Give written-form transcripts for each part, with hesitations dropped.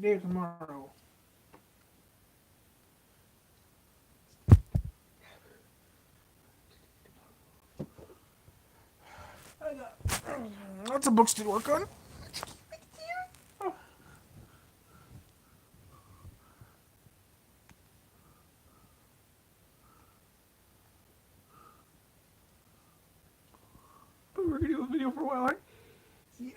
today or tomorrow. I got lots of books to work on. But we're gonna do a video for a while, right? Yeah.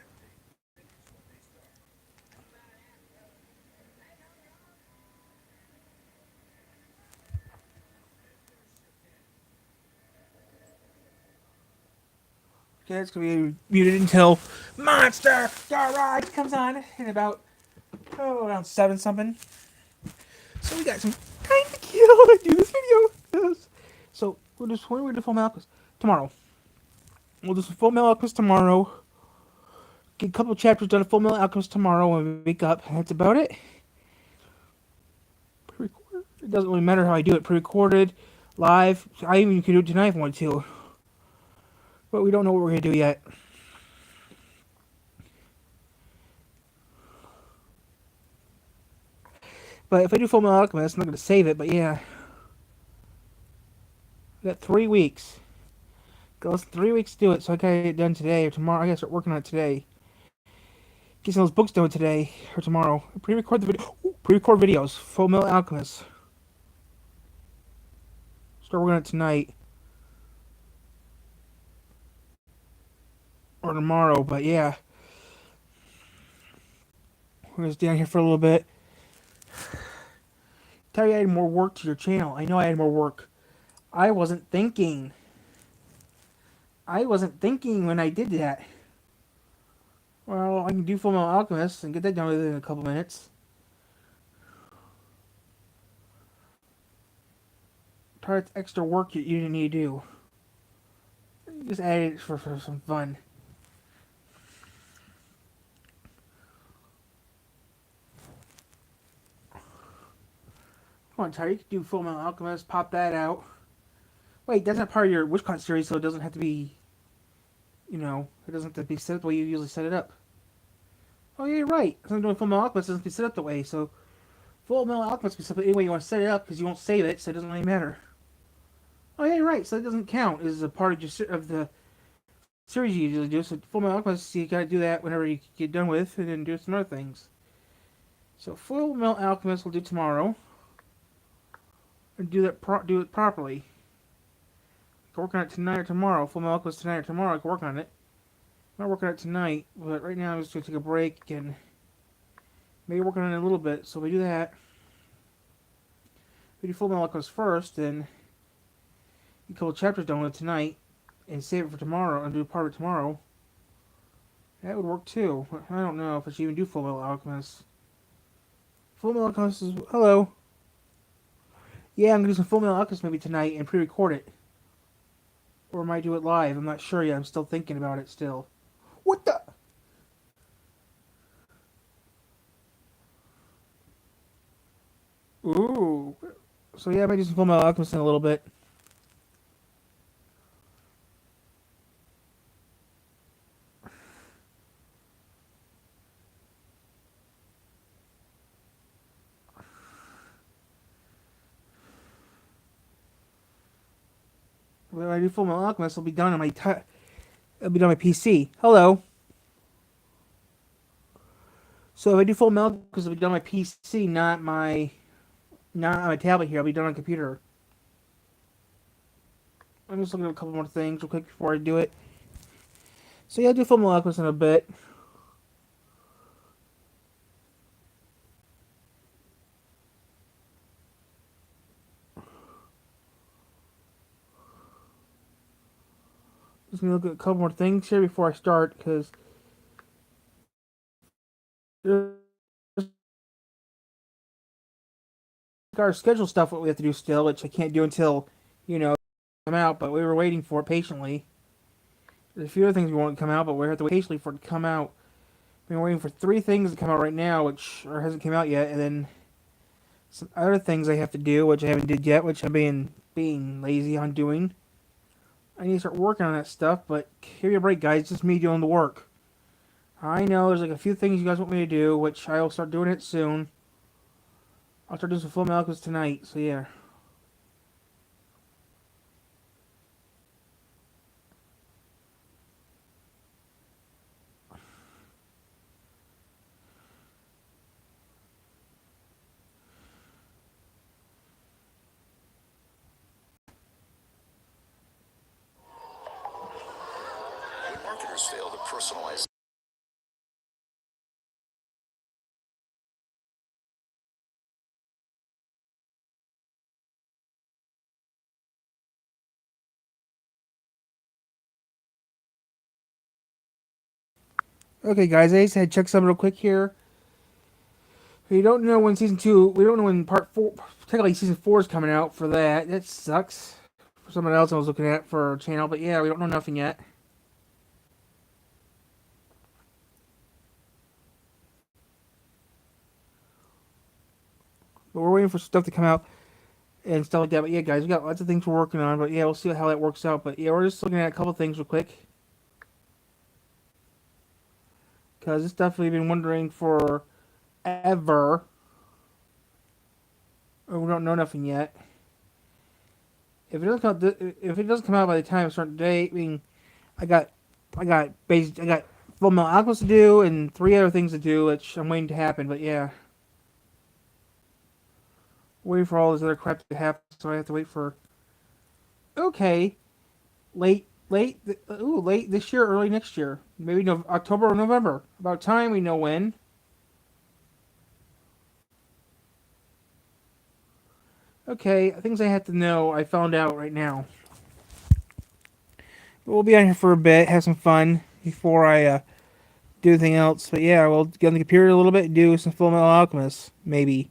Okay, it's gonna be muted until Monster Star Ride comes on in about around 7 something. So we got some time to kill to do this video. Yes. So we're gonna do Full Metal Alchemist tomorrow. We'll do some Full Metal Alchemist tomorrow. Get a couple of chapters done of Full Metal Alchemist tomorrow when we wake up. That's about it. Pre-recorded. It doesn't really matter how I do it. Pre-recorded, live. I even could do it tonight if I wanted to. But we don't know what we're gonna do yet. But if I do Full Metal Alchemist, I'm not gonna save it. But yeah, I got 3 weeks. Got less than 3 weeks to do it, so I gotta get it done today or tomorrow. I gotta start working on it today. Get some of those books done today or tomorrow. Pre-record the video. Pre-record videos. Full Metal Alchemist. Start working on it tonight or tomorrow. But yeah, we're gonna stay down here for a little bit. Tell you I added more work to your channel. I know I added more work. I wasn't thinking. I wasn't thinking when I did that. Well, I can do Full Metal Alchemist and get that done within a couple minutes. Try it's extra work you didn't need to do. Just add it for some fun. Come on, Tyler, you can do Full Metal Alchemist, pop that out. Wait, that's not part of your WishCon series, so it doesn't have to be, it doesn't have to be set up the way you usually set it up. Oh, yeah, you're right. If I'm doing Full Metal Alchemist, it doesn't have to be set up the way, so Full Metal Alchemist can be set up any way you want to set it up, because you won't save it, so it doesn't really matter. Oh, yeah, you're right, so it doesn't count as a part of the series you usually do, so Full Metal Alchemist, you gotta do that whenever you get done with, and then do some other things. So Full Metal Alchemist we'll do tomorrow. And do it properly. I can work on it tonight or tomorrow. Full Metal Alchemist tonight or tomorrow. I can work on it. I'm not working on it tonight, but right now I'm just gonna take a break and maybe work on it a little bit. So if we do that, if we do Full Metal Alchemist first, then a couple chapters done with it tonight and save it for tomorrow and do part of it tomorrow. That would work too. I don't know if I should even do Full Metal Alchemist. Full Metal Alchemist is hello. Yeah, I'm gonna do some Full Metal Alchemist maybe tonight and pre-record it. Or I might do it live. I'm not sure yet. I'm still thinking about it still. What the? Ooh. So yeah, I might do some Full Metal Alchemist in a little bit. When I do Full Metal Alchemist, it'll be done on it'll be done on my PC. Hello. So if I do Full Metal Alchemist, it'll be done on my PC, not on my tablet here. I'll be done on a computer. I'm just looking at a couple more things real quick before I do it. So yeah, I'll do Full Metal Alchemist in a bit. Just gonna look at a couple more things here before I start, because our schedule stuff what we have to do still, which I can't do until come out. But we were waiting for it patiently. There's a few other things we want to come out, but we have to wait patiently for it to come out. We're waiting for 3 things to come out right now, which hasn't come out yet, and then some other things I have to do, which I haven't did yet, which I'm being lazy on doing. I need to start working on that stuff, but give me a break, guys. It's just me doing the work. I know there's like a few things you guys want me to do, which I will start doing it soon. I'll start doing some full Malcolms tonight, so yeah. When marketers fail to personalize. Okay, guys, I just had to check something real quick here. We don't know when season 2, we don't know when part 4, technically season 4 is coming out for that. That sucks. For someone else I was looking at for a channel, but yeah, we don't know nothing yet. But we're waiting for stuff to come out and stuff like that. But yeah, guys, we got lots of things we're working on. But yeah, we'll see how that works out. But yeah, we're just looking at a couple things real quick. Because it's definitely been wondering for ever. We don't know nothing yet. If it doesn't come out by the time of a certain date, I mean, I got, I got Full Metal Alchemist to do and 3 other things to do, which I'm waiting to happen. But yeah, waiting for all this other crap to happen, so I have to wait for. Okay, late this year, early next year, maybe October or November. About time we know when. Okay, things I had to know, I found out right now. But we'll be on here for a bit, have some fun before I do anything else. But yeah, we'll get on the computer a little bit and do some Full Metal Alchemist, maybe.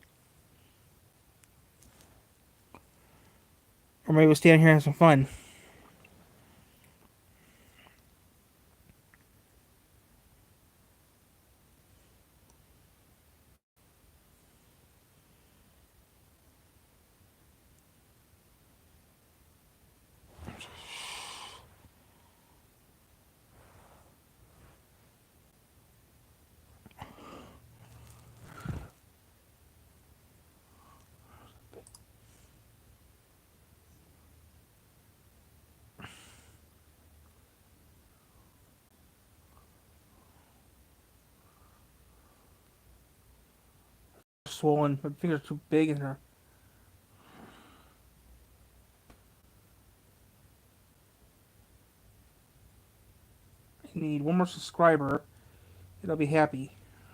Or maybe we'll stay on here and have some fun. Swollen, my fingers are too big in her. I need one more subscriber, and I'll be happy.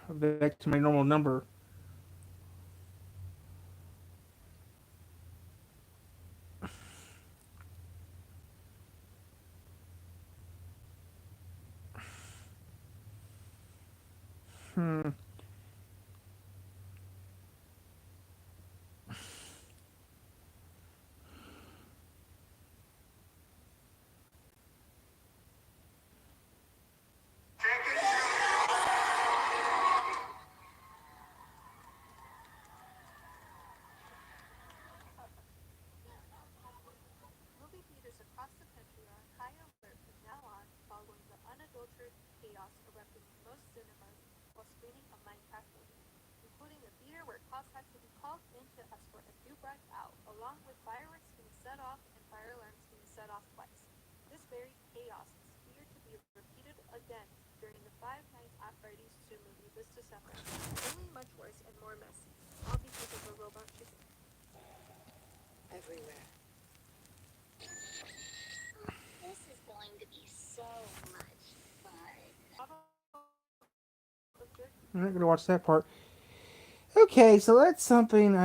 I'll be back to my normal number. Hmm. Movie theaters across the country are on high alert from now on following the unadulterated chaos erupting in most cinemas while screening a Minecraft movie, including a theater where cops had to be called in to escort a few bright out, along with fireworks being set off and fire alarms being set off twice. This very chaos is feared to be repeated again during the Five Nights at Freddy's 2 movie this December, only much worse and more messy, all because of a robot chicken. Everywhere. This is going to be so much fun. I'm not gonna watch that part. Okay, so that's something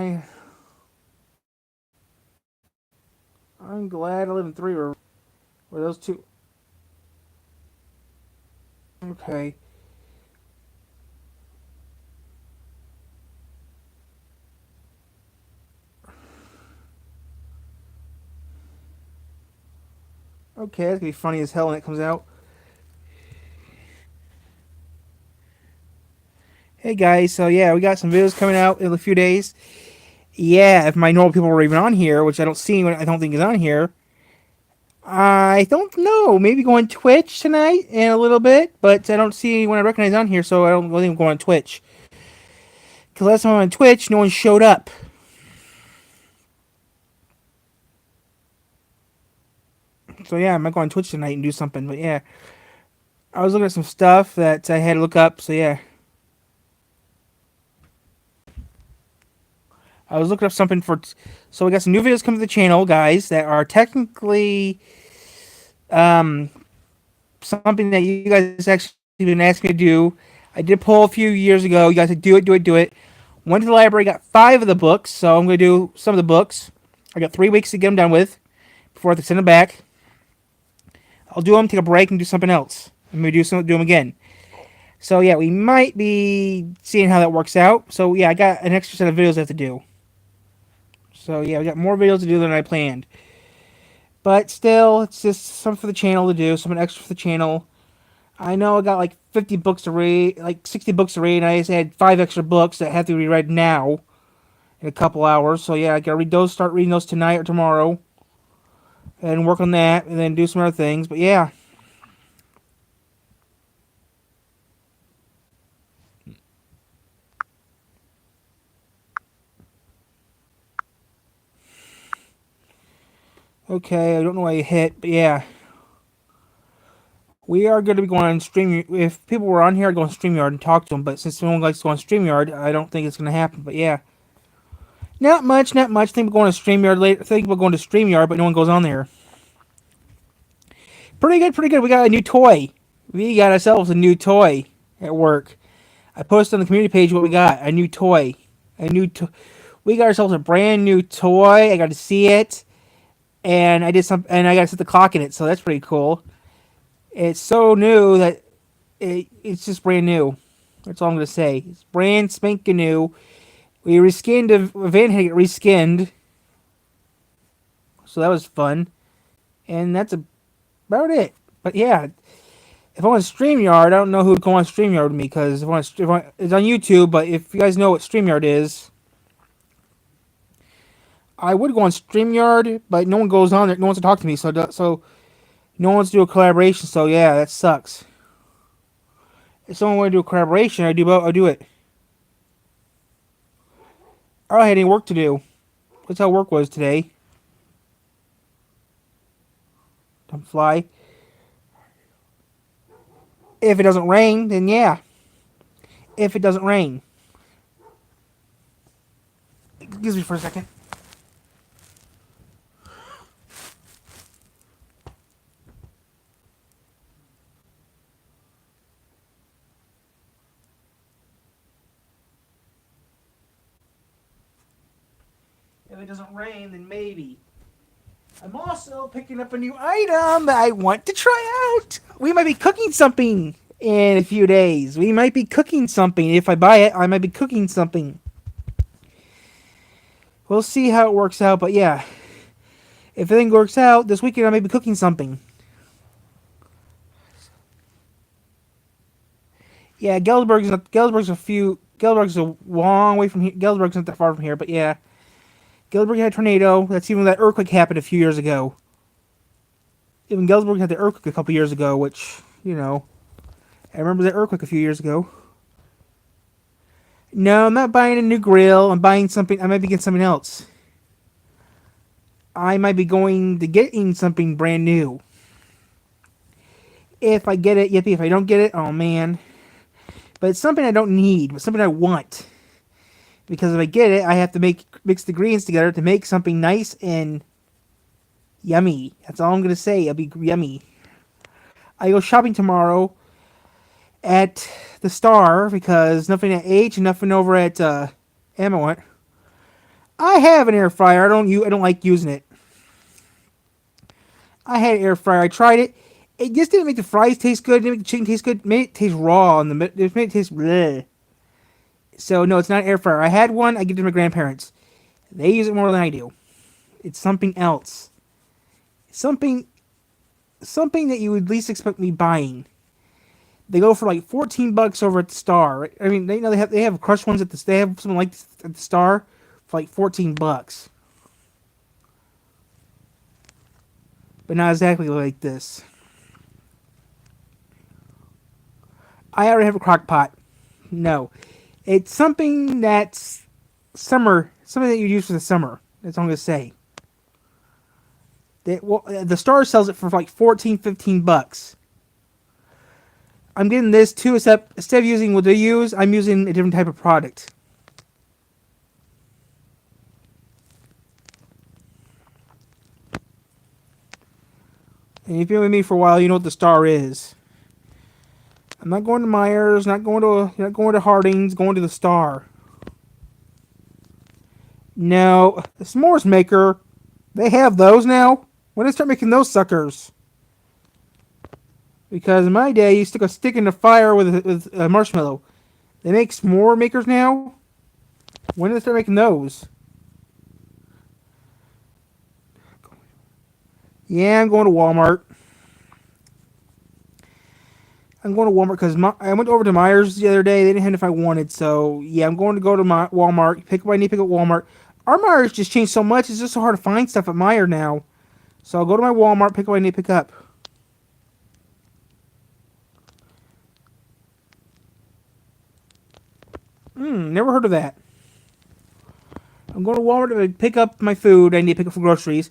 I'm glad I live in 3 where those two. Okay. Okay, that's gonna be funny as hell when it comes out. Hey guys, so yeah, we got some videos coming out in a few days. Yeah, if my normal people were even on here, which I don't see, I don't think is on here. I don't know. Maybe go on Twitch tonight in a little bit, but I don't see anyone I recognize on here, so I don't really go on Twitch. Because last time I went on Twitch, no one showed up. So yeah, I might go on Twitch tonight and do something. But yeah, I was looking at some stuff that I had to look up. So yeah, I was looking up something for. So we got some new videos coming to the channel, guys, that are technically um something that you guys actually been asking me to do. I did a poll a few years ago. You guys said do it, do it, do it. Went to the library, got 5 of the books, so I'm gonna do some of the books. I got 3 weeks to get them done with before I have to send them back. I'll do them, take a break, and do something else. I'm gonna do them again. So yeah, we might be seeing how that works out. So yeah, I got an extra set of videos I have to do. So yeah, we got more videos to do than I planned. But still, it's just something for the channel to do, something extra for the channel. I know I got like 50 books to read, like 60 books to read, and I just had 5 extra books that have to be read now in a couple hours. So yeah, I gotta read those, start reading those tonight or tomorrow, and work on that, and then do some other things. But yeah. Okay, I don't know why you hit, but yeah. We are going to be going on StreamYard. If people were on here, I'd go on StreamYard and talk to them. But since no one likes to go on StreamYard, I don't think it's going to happen. But yeah. Not much, not much. Think we're going to StreamYard later. Think we're going to StreamYard, but no one goes on there. Pretty good, pretty good. We got a new toy. We got ourselves a new toy at work. I posted on the community page what we got. A new toy. We got ourselves a brand new toy. I got to see it. And I got to set the clock in it, so that's pretty cool. It's so new that it's just brand new. That's all I'm gonna say. It's brand spanking new. We reskinned a van had to get reskinned, so that was fun. And that's about it. But yeah, if I want StreamYard, I don't know who would go on StreamYard with me because it's on YouTube. But if you guys know what StreamYard is, I would go on StreamYard, but no one goes on there. No one wants to talk to me, so no one wants to do a collaboration. So yeah, that sucks. If someone want to do a collaboration, I'll do it. I had any work to do. That's how work was today. Don't fly. If it doesn't rain, then yeah. If it doesn't rain. Excuse me for a second. If it doesn't rain, then maybe. I'm also picking up a new item that I want to try out. We might be cooking something in a few days. We might be cooking something. If I buy it, I might be cooking something. We'll see how it works out, but yeah. If everything works out, this weekend I may be cooking something. Yeah, Galesburg's a long way from here. Galesburg's not that far from here, but yeah. Galesburg had a tornado. That's even that earthquake happened a few years ago. Even Galesburg had the earthquake a couple years ago, which, you know, I remember that earthquake a few years ago. No, I'm not buying a new grill. I'm buying something. I might be getting something else. I might be going to getting something brand new. If I get it, yippee. If I don't get it, oh man. But it's something I don't need, but something I want. Because if I get it, I have to mix the ingredients together to make something nice and yummy. That's all I'm going to say. It'll be yummy. I go shopping tomorrow at the Star because nothing at H and nothing over at Amawant. I have an air fryer. I don't like using it. I had an air fryer. I tried it. It just didn't make the fries taste good. It didn't make the chicken taste good. It made it taste raw. It made it taste bleh. So, no, it's not an air fryer. I had one. I give it to my grandparents. They use it more than I do. It's something else. Something that you would least expect me buying. They go for like $14 over at the Star. I mean, they have crushed ones they have something like this at the Star for like $14. but not exactly like this. I already have a crock pot. No. It's something that's summer, something that you use for the summer. That's all I'm going to say. The store sells it for like 14, 15 bucks. I'm getting this too, except instead of using what they use, I'm using a different type of product. And if you've been with me for a while, you know what the Star is. I'm not going to Myers, not going to Harding's, going to the Star. No, the s'mores maker, they have those now. When did they start making those suckers? Because in my day, you stick a stick in the fire with a marshmallow. They make s'more makers now. When did they start making those? Yeah, I'm going to Walmart. I'm going to Walmart because I went over to Myers the other day. They didn't have it if I wanted. So, yeah, I'm going to go to Walmart. Pick up what I need to pick up at Walmart. Our Myers just changed so much. It's just so hard to find stuff at Meijer now. So I'll go to my Walmart, pick up what I need to pick up. Never heard of that. I'm going to Walmart to pick up my food I need to pick up for groceries.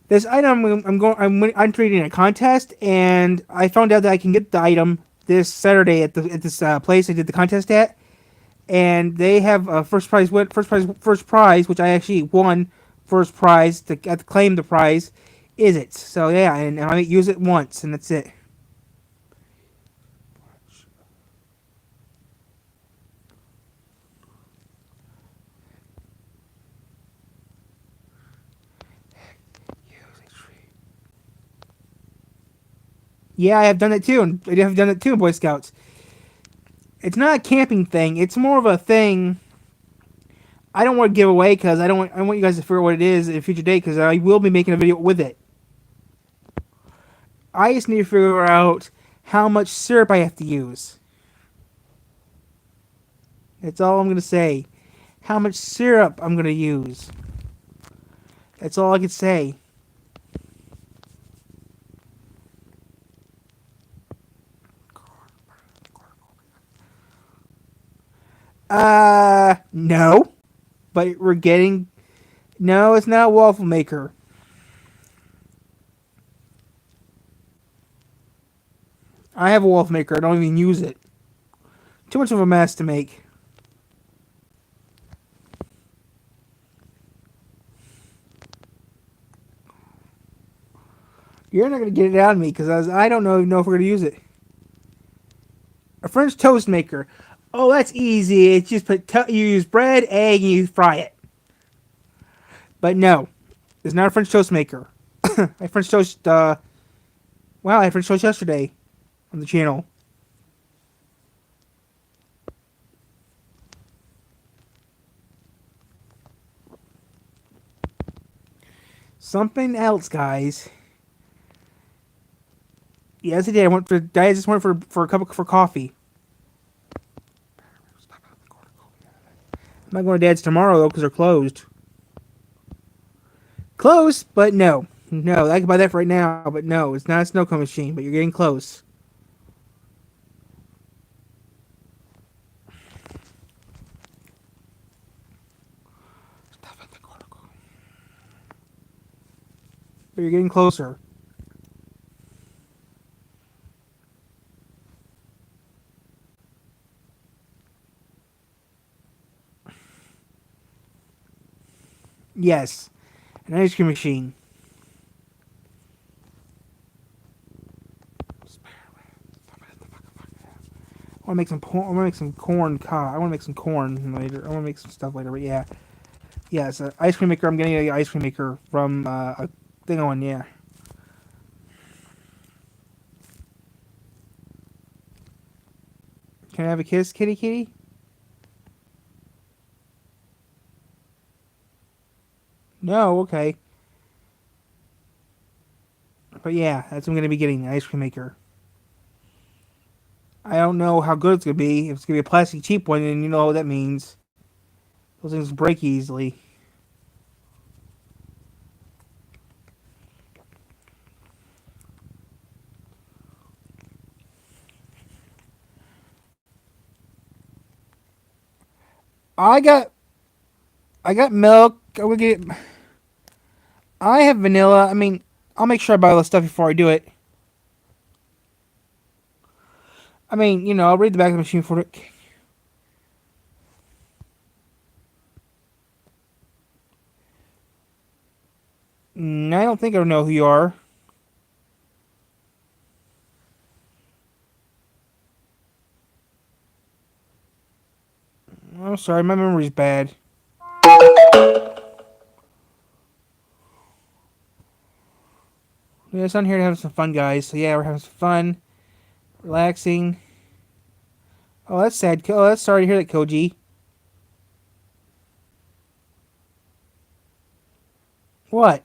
This item, I'm entering in a contest, and I found out that I can get the item this Saturday at this place I did the contest at, and they have a first prize, which I actually won first prize to claim the prize. Is it? So yeah, and I use it once, and that's it. Yeah, I have done it too, and I have done it too in Boy Scouts. It's not a camping thing. It's more of a thing. I don't want to give away because I want you guys to figure out what it is in a future date because I will be making a video with it. I just need to figure out how much syrup I have to use. That's all I'm gonna say. How much syrup I'm gonna use. That's all I can say. No. But we're getting... No, it's not a waffle maker. I have a waffle maker. I don't even use it. Too much of a mess to make. You're not going to get it out of me because I don't even know if we're going to use it. A French toast maker. Oh, that's easy. It's just you use bread, egg, and you fry it. But no, it's not a French toast maker. I French toast. Wow, I had French toast yesterday on the channel. Something else, guys. Yes, I did. I just went for a cup for coffee. I'm not going to Dad's tomorrow though because they're closed. Close, but no. No, I can buy that for right now, but no, it's not a snow cone machine, but you're getting close. But you're getting closer. Yes, an ice cream machine. I want to make some corn. I want to make some corn. I want to make some corn later. I want to make some stuff later. But yeah, it's an ice cream maker. I'm getting an ice cream maker from a thing on. Yeah. Can I have a kiss, kitty, kitty? No, okay. But yeah, that's what I'm going to be getting, the ice cream maker. I don't know how good it's going to be. If it's going to be a plastic cheap one, then you know what that means. Those things break easily. I got milk. I'm gonna get. I have vanilla. I mean, I'll make sure I buy all the stuff before I do it. I mean, I'll read the back of the machine for it. I don't think I know who you are. I'm sorry, my memory's bad. Yeah, it's on here to have some fun, guys. So yeah, we're having some fun, relaxing. Oh, that's sad. Oh, that's sorry to hear that, Koji. What?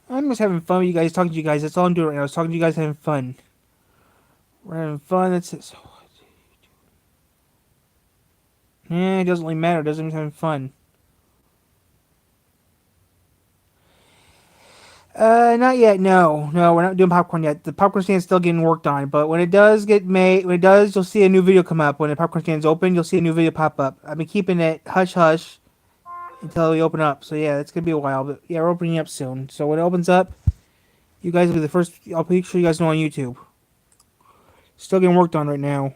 I'm just having fun with you guys, talking to you guys. That's all I'm doing right now. I was talking to you guys, having fun. We're having fun. That's it. So, it doesn't really matter. It doesn't mean having fun. Not yet. No, we're not doing popcorn yet. The popcorn stand's still getting worked on. But when it does get made, when it does, you'll see a new video come up. When the popcorn stand's open, you'll see a new video pop up. I've been keeping it hush hush until we open up. So yeah, it's gonna be a while. But yeah, we're opening up soon. So when it opens up, you guys will be the first. I'll make sure you guys know on YouTube. Still getting worked on right now.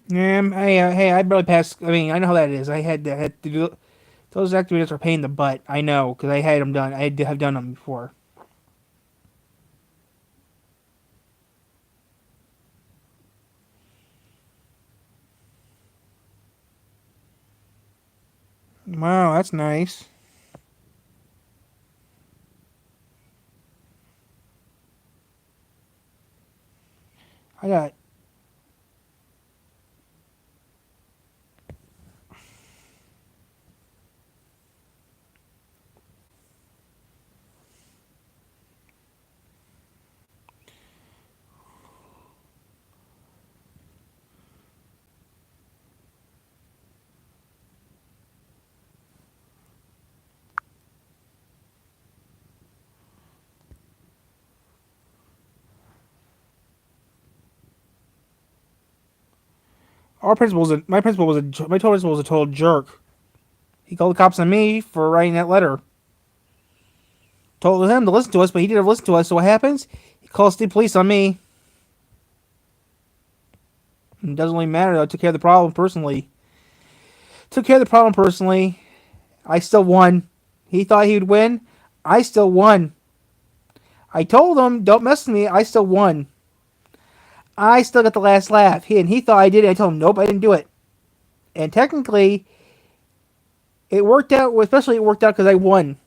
Hey, I barely passed. I mean, I know how that is. I had to do those activities are a pain in the butt. I know because I had them done. I had to have done them before. Wow, that's nice. I got my principal was my total principal was a total jerk. He called the cops on me for writing that letter. Told him to listen to us, but he didn't listen to us. So what happens? He calls the police on me. It doesn't really matter. I took care of the problem personally. Took care of the problem personally. I still won. He thought he would win. I still won. I told him, don't mess with me. I still won. I still got the last laugh. He thought I did it. I told him, nope, I didn't do it. And technically, it worked out. Especially it worked out because I won.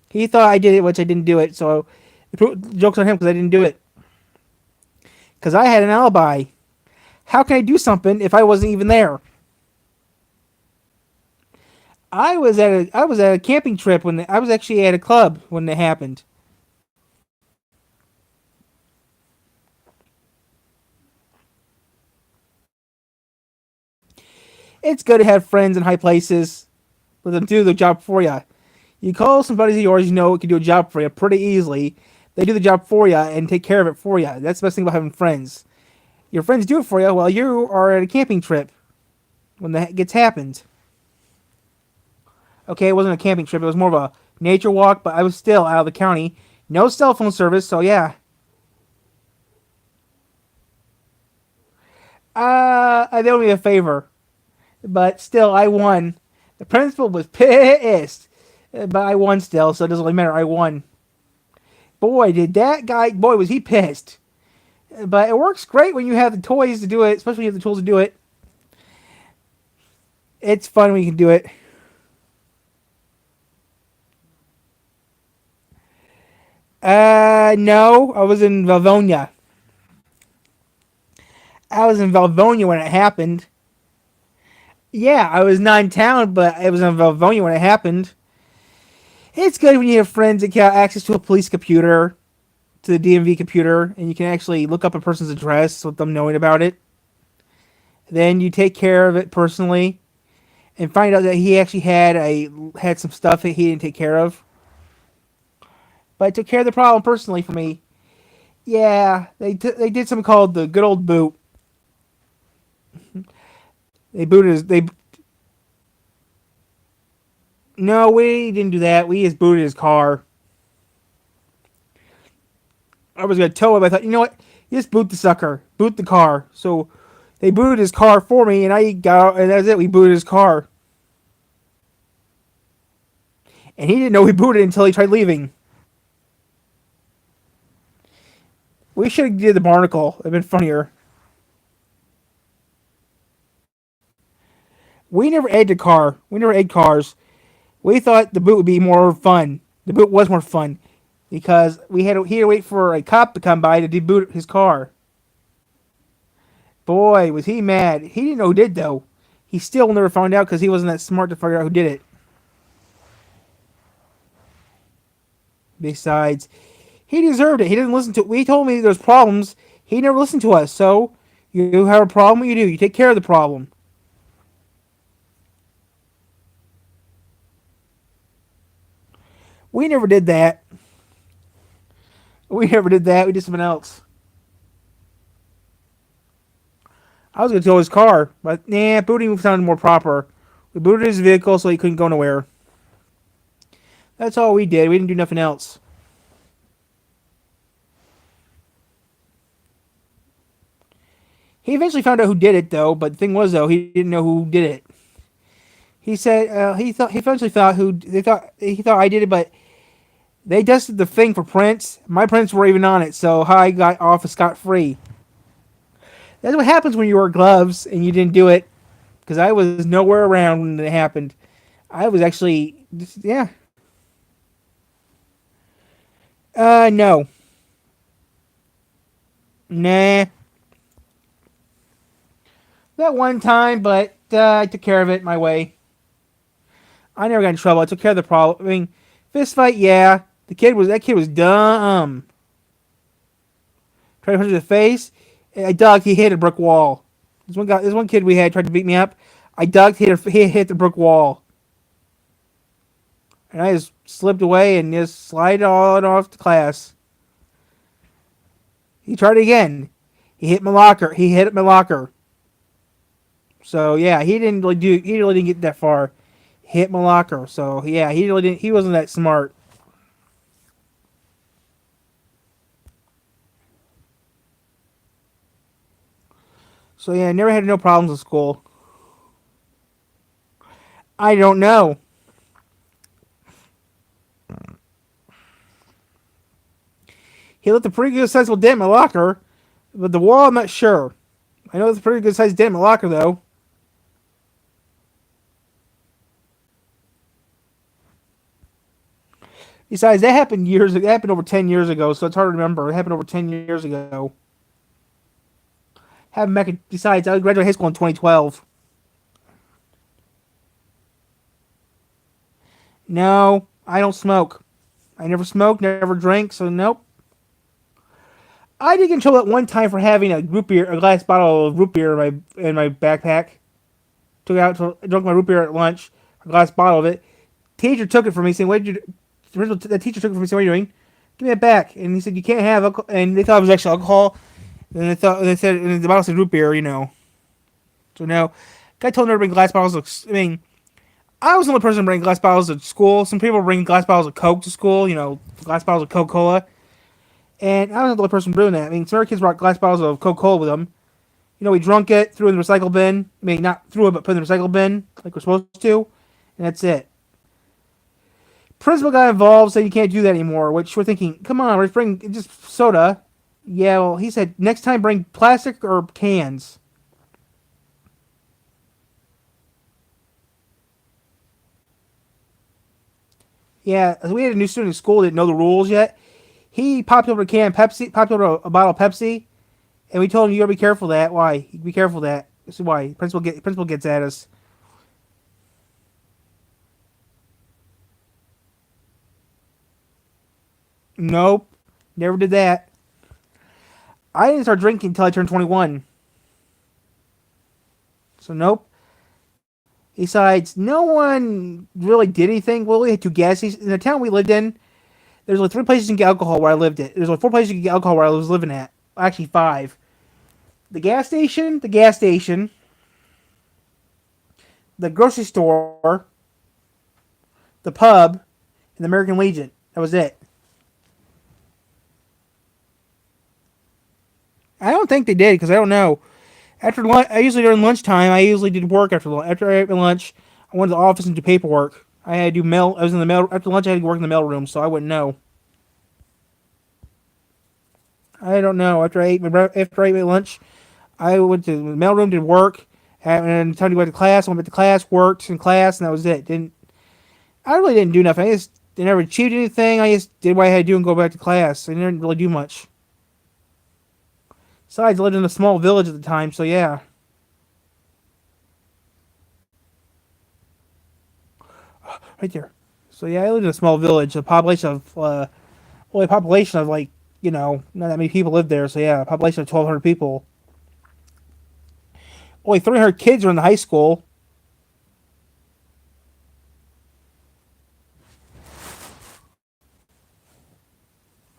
He thought I did it, which I didn't do it. So the joke's on him because I didn't do it. Because I had an alibi. How can I do something if I wasn't even there? I was at a camping trip I was actually at a club when it happened. It's good to have friends in high places. Let them do the job for you. You call somebody of yours you know can do a job for you pretty easily. They do the job for you and take care of it for you. That's the best thing about having friends. Your friends do it for you while you are at a camping trip when that gets happened. Okay, it wasn't a camping trip. It was more of a nature walk, but I was still out of the county. No cell phone service, so yeah. They owe me a favor. But still, I won. The principal was pissed. But I won still, so it doesn't really matter. I won. Boy, did that guy... Boy, was he pissed. But it works great when you have the toys to do it, especially when you have the tools to do it. It's fun when you can do it. No, I was in Valvonia. I was in Valvonia when it happened. Yeah, I was not in town, but it was in Valvonia when it happened. It's good when you have friends that got access to a police computer, to the DMV computer, and you can actually look up a person's address with them knowing about it. Then you take care of it personally, and find out that he actually had some stuff that he didn't take care of. But I took care of the problem personally for me. Yeah, they did something called the good old boot. They booted his they No, we didn't do that. We just booted his car. I was gonna tow him. I thought, you know what? Just boot the sucker. Boot the car. So they booted his car for me, and I got out, and that's it. We booted his car. And he didn't know we booted until he tried leaving. We should have did the barnacle. It'd been funnier. We never egged a car. We never egged cars. We thought the boot would be more fun. The boot was more fun because he had to wait for a cop to come by to deboot his car. Boy, was he mad. He didn't know who did though. He still never found out because he wasn't that smart to figure out who did it. Besides, he deserved it. He didn't listen to. We told him there's problems. He never listened to us. So you have a problem. What you do? You take care of the problem. We never did that. We never did that. We did something else. I was going to tow his car, but nah, booting sounded more proper. We booted his vehicle so he couldn't go nowhere. That's all we did. We didn't do nothing else. He eventually found out who did it, though. But the thing was, though, he didn't know who did it. He said he eventually thought he thought I did it, but they dusted the thing for prints. My prints were even on it, so I got off scot free. That's what happens when you wear gloves and you didn't do it, because I was nowhere around when it happened. I was actually, yeah. No. Nah. That one time, but I took care of it my way. I never got in trouble. I took care of the problem. I mean, fist fight, yeah. That kid was dumb. Tried to punch him in the face. I ducked. He hit a brick wall. This one kid we had tried to beat me up. I ducked. He hit the brick wall, and I just slipped away and just slid on off to class. He tried again. He hit my locker. He hit my locker. So yeah, he didn't really do. He really didn't get that far. Hit my locker. So yeah, he really didn't. He wasn't that smart. So yeah, I never had no problems in school. I don't know. He left a pretty good sizable dent in my locker, but the wall I'm not sure. I know it's a pretty good sized dent in my locker though. Besides, that happened years. It happened over 10 years ago, so it's hard to remember. It happened over 10 years ago. Happened back. Besides, I graduated high school in 2012. No, I don't smoke. I never smoked, never drank, so nope. I did get in trouble at one time for having a glass bottle of root beer in my backpack. Took it out, drank my root beer at lunch, a glass bottle of it. Teacher took it from me, saying, "What did you?" The teacher took it from me, saying, "What are you doing? Give me it back." And he said, "You can't have alcohol." And they thought it was actually alcohol. And they said, and the bottle said root beer, So no, guy told me to bring glass bottles of. I mean, I was the only person bringing glass bottles to school. Some people bring glass bottles of Coke to school. Glass bottles of Coca-Cola. And I was not the only person doing that. I mean, some other kids brought glass bottles of Coca-Cola with them. We drunk it, threw it in the recycle bin. I mean, not threw it, but put it in the recycle bin like we're supposed to. And that's it. Principal got involved, said you can't do that anymore, which we're thinking, come on, let's bring just soda. Yeah, well, he said, next time bring plastic or cans. Yeah, we had a new student in school that didn't know the rules yet. He popped over a can of Pepsi, popped over a bottle of Pepsi, and we told him, "You gotta be careful of that. Why? Be careful of that. This is why. Principal gets at us." Nope, never did that. I didn't start drinking until I turned 21. So nope. Besides, no one really did anything. Well, we had two gas stations in the town we lived in. There's only three places you can get alcohol where I lived at. There's only four places you can get alcohol where I was living at. Actually, five. The gas station, the grocery store, the pub, and the American Legion. That was it. I don't think they did because I don't know. After lunch, I usually during lunchtime, I usually did work after lunch. After I ate my lunch, I went to the office and do paperwork. I had to do mail. I was in the mail after lunch. I had to work in the mail room, so I wouldn't know. I don't know. After I ate my lunch, I went to the mail room, did work, and time to go to class. I went to class, worked in class, and that was it. I really didn't do nothing. I never achieved anything. I just did what I had to do and go back to class. I didn't really do much. Besides, I lived in a small village at the time, so yeah. Right there. So yeah, I lived in a small village. A population of like, not that many people lived there. So yeah, a population of 1,200 people. Only 300 kids are in the high school.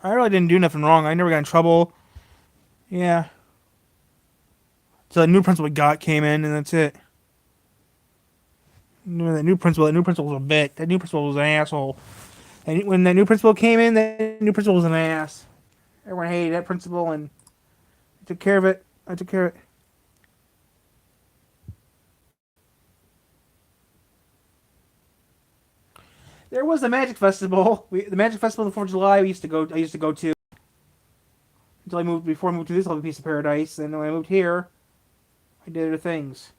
I really didn't do nothing wrong. I never got in trouble. Yeah. So the new principal came in, and that's it. That new principal was a bit. That new principal was an asshole. And when that new principal came in, that new principal was an ass. Everyone hated that principal, and I took care of it. I took care of it. There was the Magic Festival. The Magic Festival on the 4th of July. I used to go to until I moved. Before I moved to this little piece of paradise, and when I moved here, I did other things.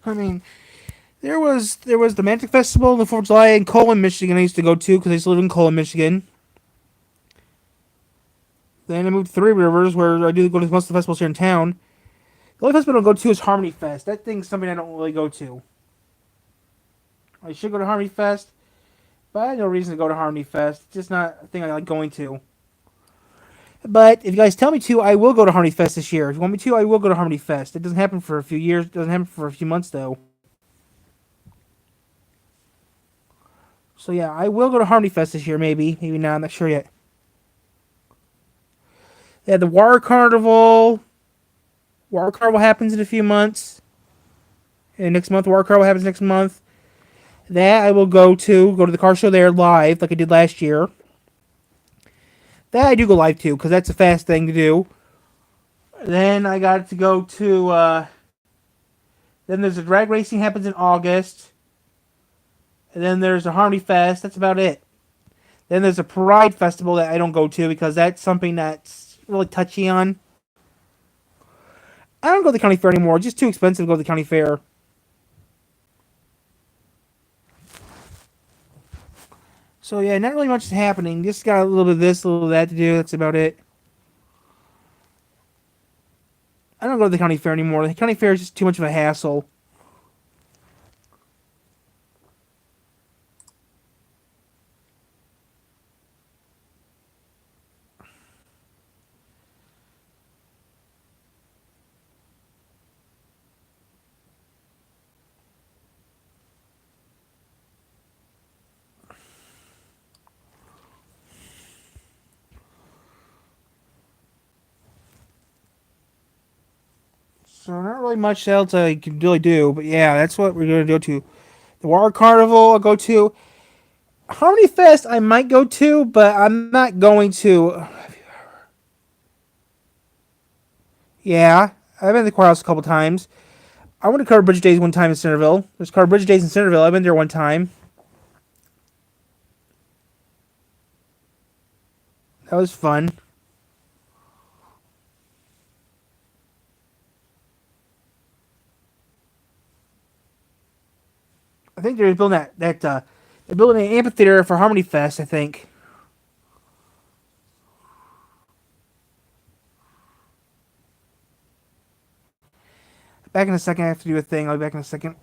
I mean, there was the Magic Festival on the 4th of July in Colon, Michigan. I used to go to because I used to live in Colon, Michigan. Then I moved to Three Rivers, where I do go to most of the festivals here in town. The only festival I don't go to is Harmony Fest. That thing's something I don't really go to. I should go to Harmony Fest, but I have no reason to go to Harmony Fest. It's just not a thing I like going to. But if you guys tell me to, I will go to Harmony Fest this year. If you want me to, I will go to Harmony Fest. It doesn't happen for a few years. It doesn't happen for a few months, though. So yeah, I will go to Harmony Fest this year, maybe. Maybe not. I'm not sure yet. They had the War Carnival. War Carnival happens in a few months. And next month, War Carnival happens next month. That I will go to the car show there live, like I did last year. That I do go live to, because that's a fast thing to do. Then I got to go to, then there's a drag racing happens in August. And then there's a Harmony Fest. That's about it. Then there's a Pride Festival that I don't go to, because that's something that's really touchy on. I don't go to the county fair anymore. It's just too expensive to go to the county fair. So yeah, not really much is happening. Just got a little bit of this, a little of that to do. That's about it. I don't go to the county fair anymore. The county fair is just too much of a hassle. So not really much else I can really do. But yeah, that's what we're going to go to. The War Carnival I'll go to. Harmony Fest I might go to, but I'm not going to. Yeah, I've been to the courthouse a couple times. I went to Covered Bridge Days one time in Centerville. There's Covered Bridge Days in Centerville. I've been there one time. That was fun. I think they're building they're building an amphitheater for Harmony Fest, I think. Back in a second. I have to do a thing. I'll be back in a second.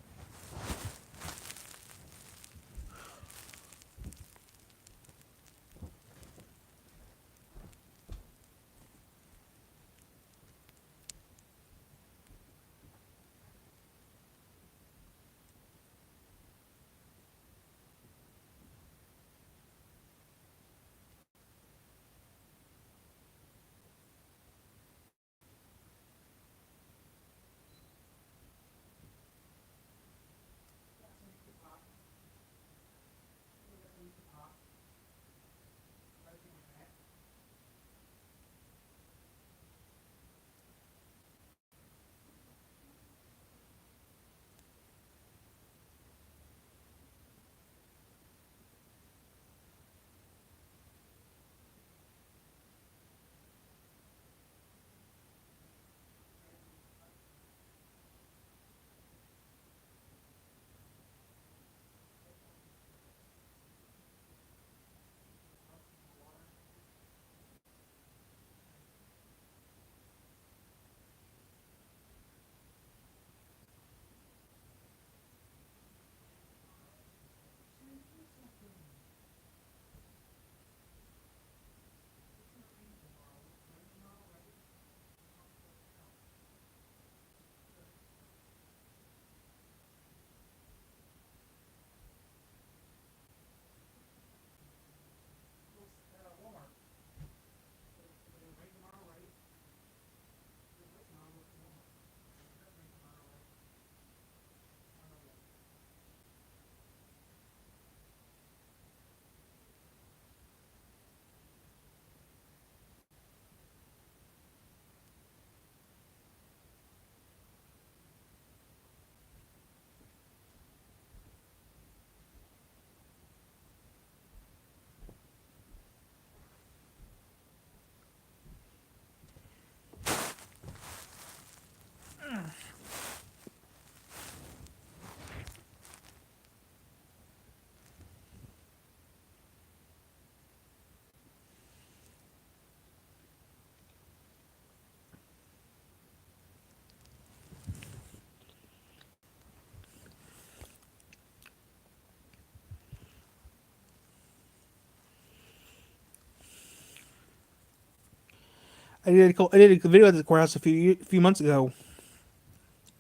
I did a video at the courthouse a few months ago.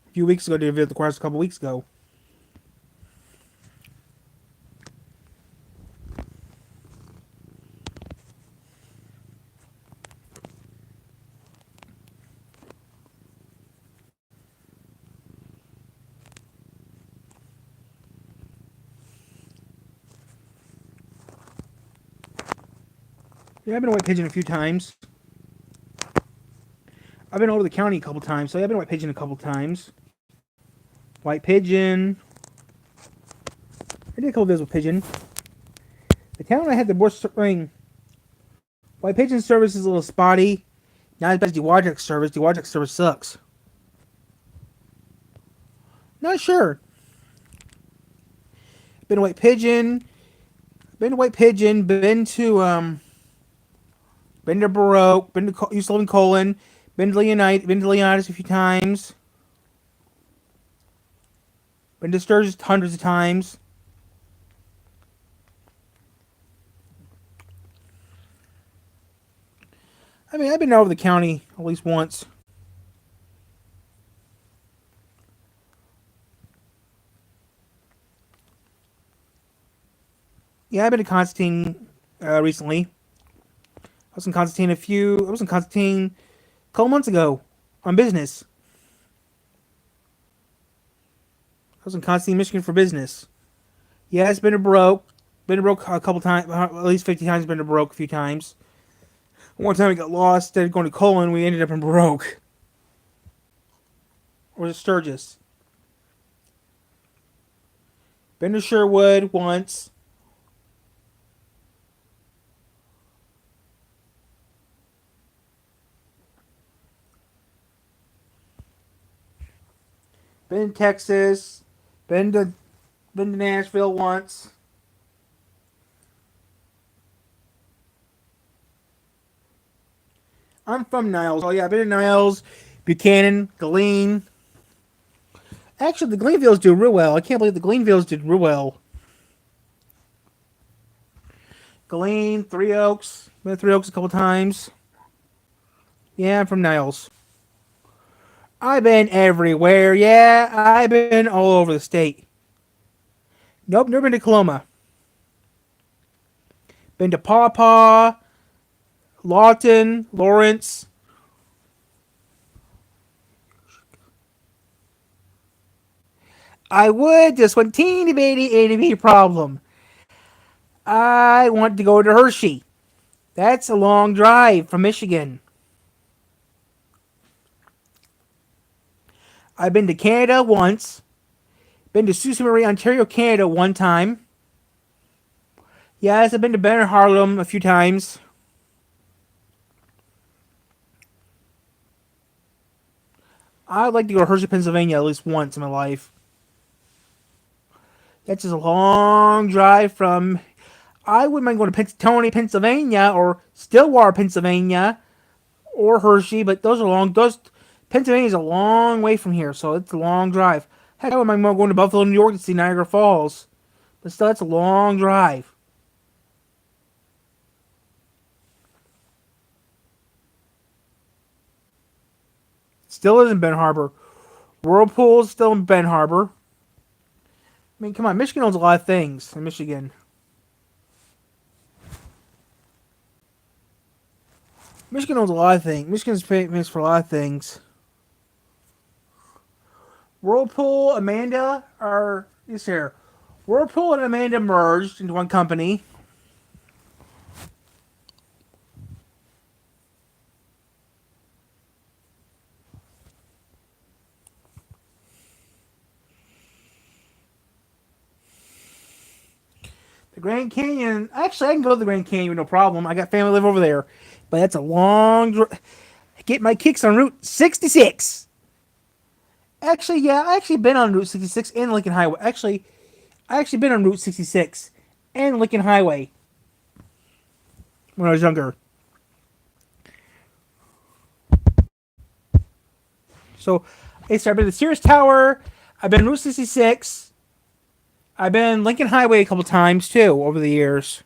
A few weeks ago. I did a video at the courthouse a couple weeks ago. Yeah, I've been to White Pigeon a few times. I've been over the county a couple times, so I've been to White Pigeon a couple times. White Pigeon. I did a couple videos with Pigeon. The town I had the worst ring. White Pigeon service is a little spotty. Not as bad as DeWardrick's service. DeWardrick's service sucks. Not sure. Been to White Pigeon. Been to White Pigeon. Been to Baroque. Been to used to live in Colon. Been to Leonidas a few times. Been to Sturgis hundreds of times. I mean, I've been over the county at least once. Yeah, I've been to Constantine recently. I was in Constantine a couple months ago on business. I was in Constantine, Michigan for business. Yeah, it's been to Baroque. Been to Baroque a couple times, at least 50 times. Been to Baroque a few times. One time we got lost. Instead of going to Colon, we ended up in Baroque. Or was it Sturgis? Been to Sherwood once. Been to Texas. Been to Nashville once. I'm from Niles. Oh yeah, I've been to Niles, Buchanan, Glean. Actually, the Gleanvilles do real well. I can't believe the Gleanvilles did real well. Glean, Three Oaks. Been to Three Oaks a couple times. Yeah, I'm from Niles. I've been everywhere. Yeah, I've been all over the state. Nope, never been to Coloma. Been to Paw Paw, Lawton, Lawrence. I would, just one teeny bitty itty bitty problem. I want to go to Hershey. That's a long drive from Michigan. I've been to Canada once. Been to Sault Ste. Marie, Ontario, Canada one time. Yes, I've been to Benner Harlem a few times. I'd like to go to Hershey, Pennsylvania at least once in my life. That's just a long drive from. I wouldn't mind going to Tony, Pennsylvania, or Stillwater, Pennsylvania, or Hershey, but those are long. Pennsylvania's a long way from here, so it's a long drive. Heck, I wouldn't mind going to Buffalo, New York to see Niagara Falls, but still, that's a long drive. Still is in Ben Harbor. Whirlpool's still in Ben Harbor. I mean, come on, Michigan owns a lot of things in Michigan. Michigan owns a lot of things. Michigan's famous for a lot of things. Whirlpool, Amanda are is here. Whirlpool and Amanda merged into one company. The Grand Canyon. Actually, I can go to the Grand Canyon with no problem. I got family live over there, but that's a long. Get my kicks on Route 66. Actually, yeah, I actually been on Route 66 and Lincoln Highway. I actually been on Route 66 and Lincoln Highway when I was younger. So, I've been to the Sears Tower. I've been Route 66. I've been Lincoln Highway a couple times too over the years.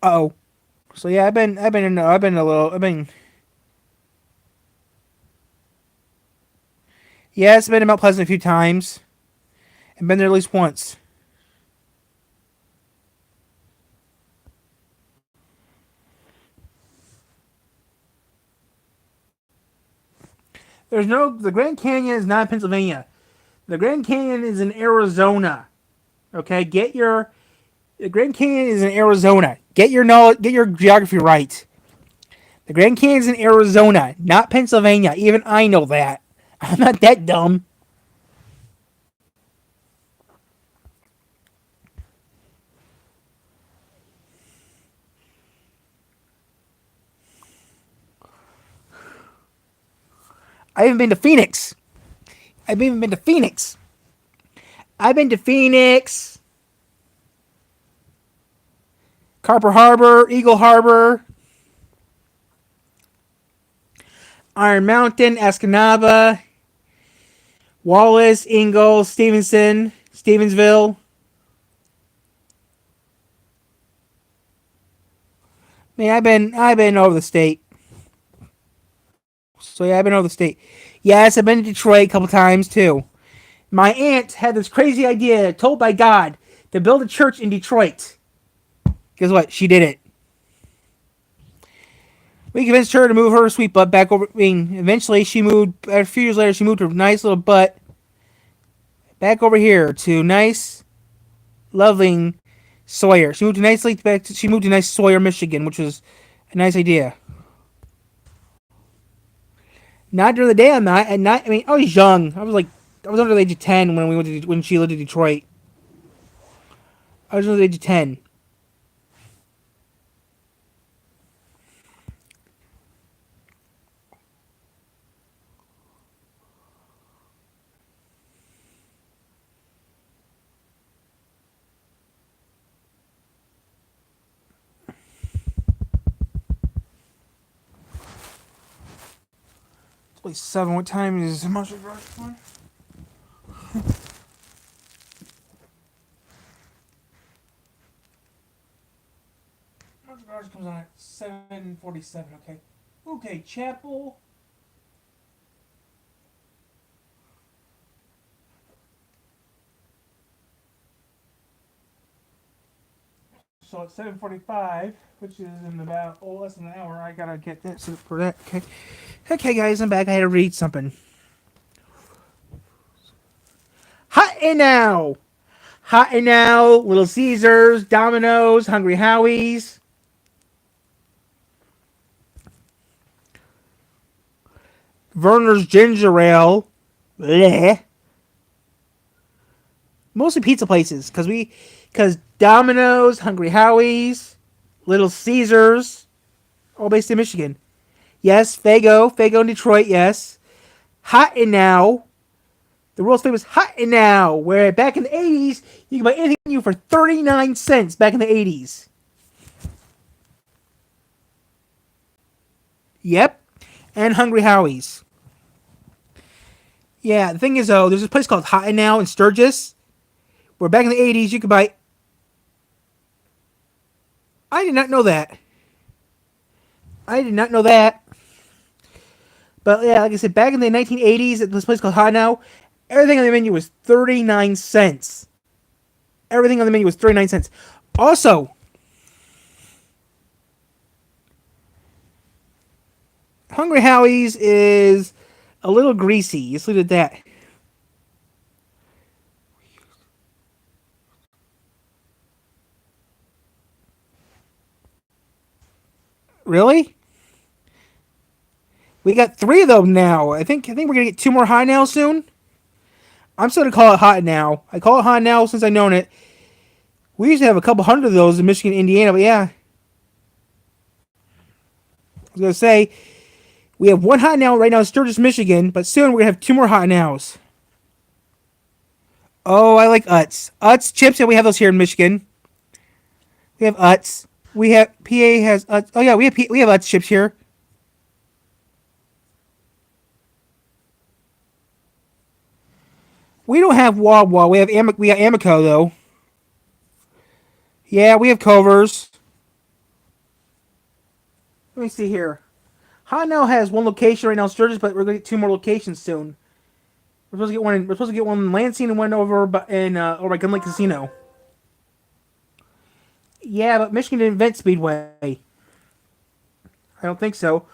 Oh, so yeah, yeah, it's been in Mount Pleasant a few times, and been there at least once. The Grand Canyon is not in Pennsylvania. The Grand Canyon is in Arizona. Okay, the Grand Canyon is in Arizona. Get your geography right. The Grand Canyon is in Arizona, not Pennsylvania. Even I know that. I'm not that dumb. I haven't been to Phoenix. I've even been to Phoenix. I've been to Phoenix, Carper Harbor, Eagle Harbor, Iron Mountain, Escanaba, Wallace, Ingalls, Stevenson, Stevensville. Man, I've been over the state. So yeah, I've been over the state. Yes, I've been to Detroit a couple times too. My aunt had this crazy idea, told by God, to build a church in Detroit. Guess what? She did it. We convinced her to move her sweet butt back over. I mean, eventually she moved. A few years later, she moved her nice little butt back over here to nice, loving Sawyer. She moved to nice Sawyer, Michigan, which was a nice idea. Not during the day. I'm not. At night, I mean, I was young. I was under the age of 10 when when she lived in Detroit. I was under the age of 10. It's only 7. What time is Marshall Garage for? Marshall Garage comes on at 7:47. Okay. Okay, Chapel. So at 7:45, which is in about less than an hour, I gotta get that set up for that. Okay. Okay, guys, I'm back. I had to read something. Hot and now. Hot and now. Little Caesars, Domino's, Hungry Howie's. Verner's Ginger Ale. Bleh. Mostly pizza places, because Domino's, Hungry Howie's, Little Caesars, all based in Michigan. Yes, Fago in Detroit, yes. Hot and Now, the world's famous Hot and Now, where back in the 80s, you could buy anything new for 39 cents back in the 80s. Yep, and Hungry Howie's. Yeah, the thing is, though, there's a place called Hot and Now in Sturgis, where back in the 80s, you could buy... I did not know that. I did not know that. But yeah, like I said, back in the 1980s at this place called Hot Now, everything on the menu was 39 cents. Everything on the menu was 39 cents. Also, Hungry Howie's is a little greasy. Just leave it at that. Really? We got 3 of them now. I think we're gonna get 2 more Hot Now soon. I'm still gonna call it Hot Now. I call it Hot Now since I've known it. We used to have a couple hundred of those in Michigan, Indiana, but yeah. I was gonna say we have 1 Hot Now right now in Sturgis, Michigan, but soon we're gonna have 2 more Hot Nows. Oh, I like Utz. Utz chips, and we have those here in Michigan. We have Utz. We have PA has Utz. Oh yeah, we have Utz chips here. We don't have Wawa. We got Amico though. Yeah, we have Culver's. Let me see here. Hot Now has 1 location right now in Sturgis, but we're gonna get 2 more locations soon. We're supposed to get one in Lansing and one over by Gun Lake Casino. Yeah, but Michigan didn't invent Speedway. I don't think so.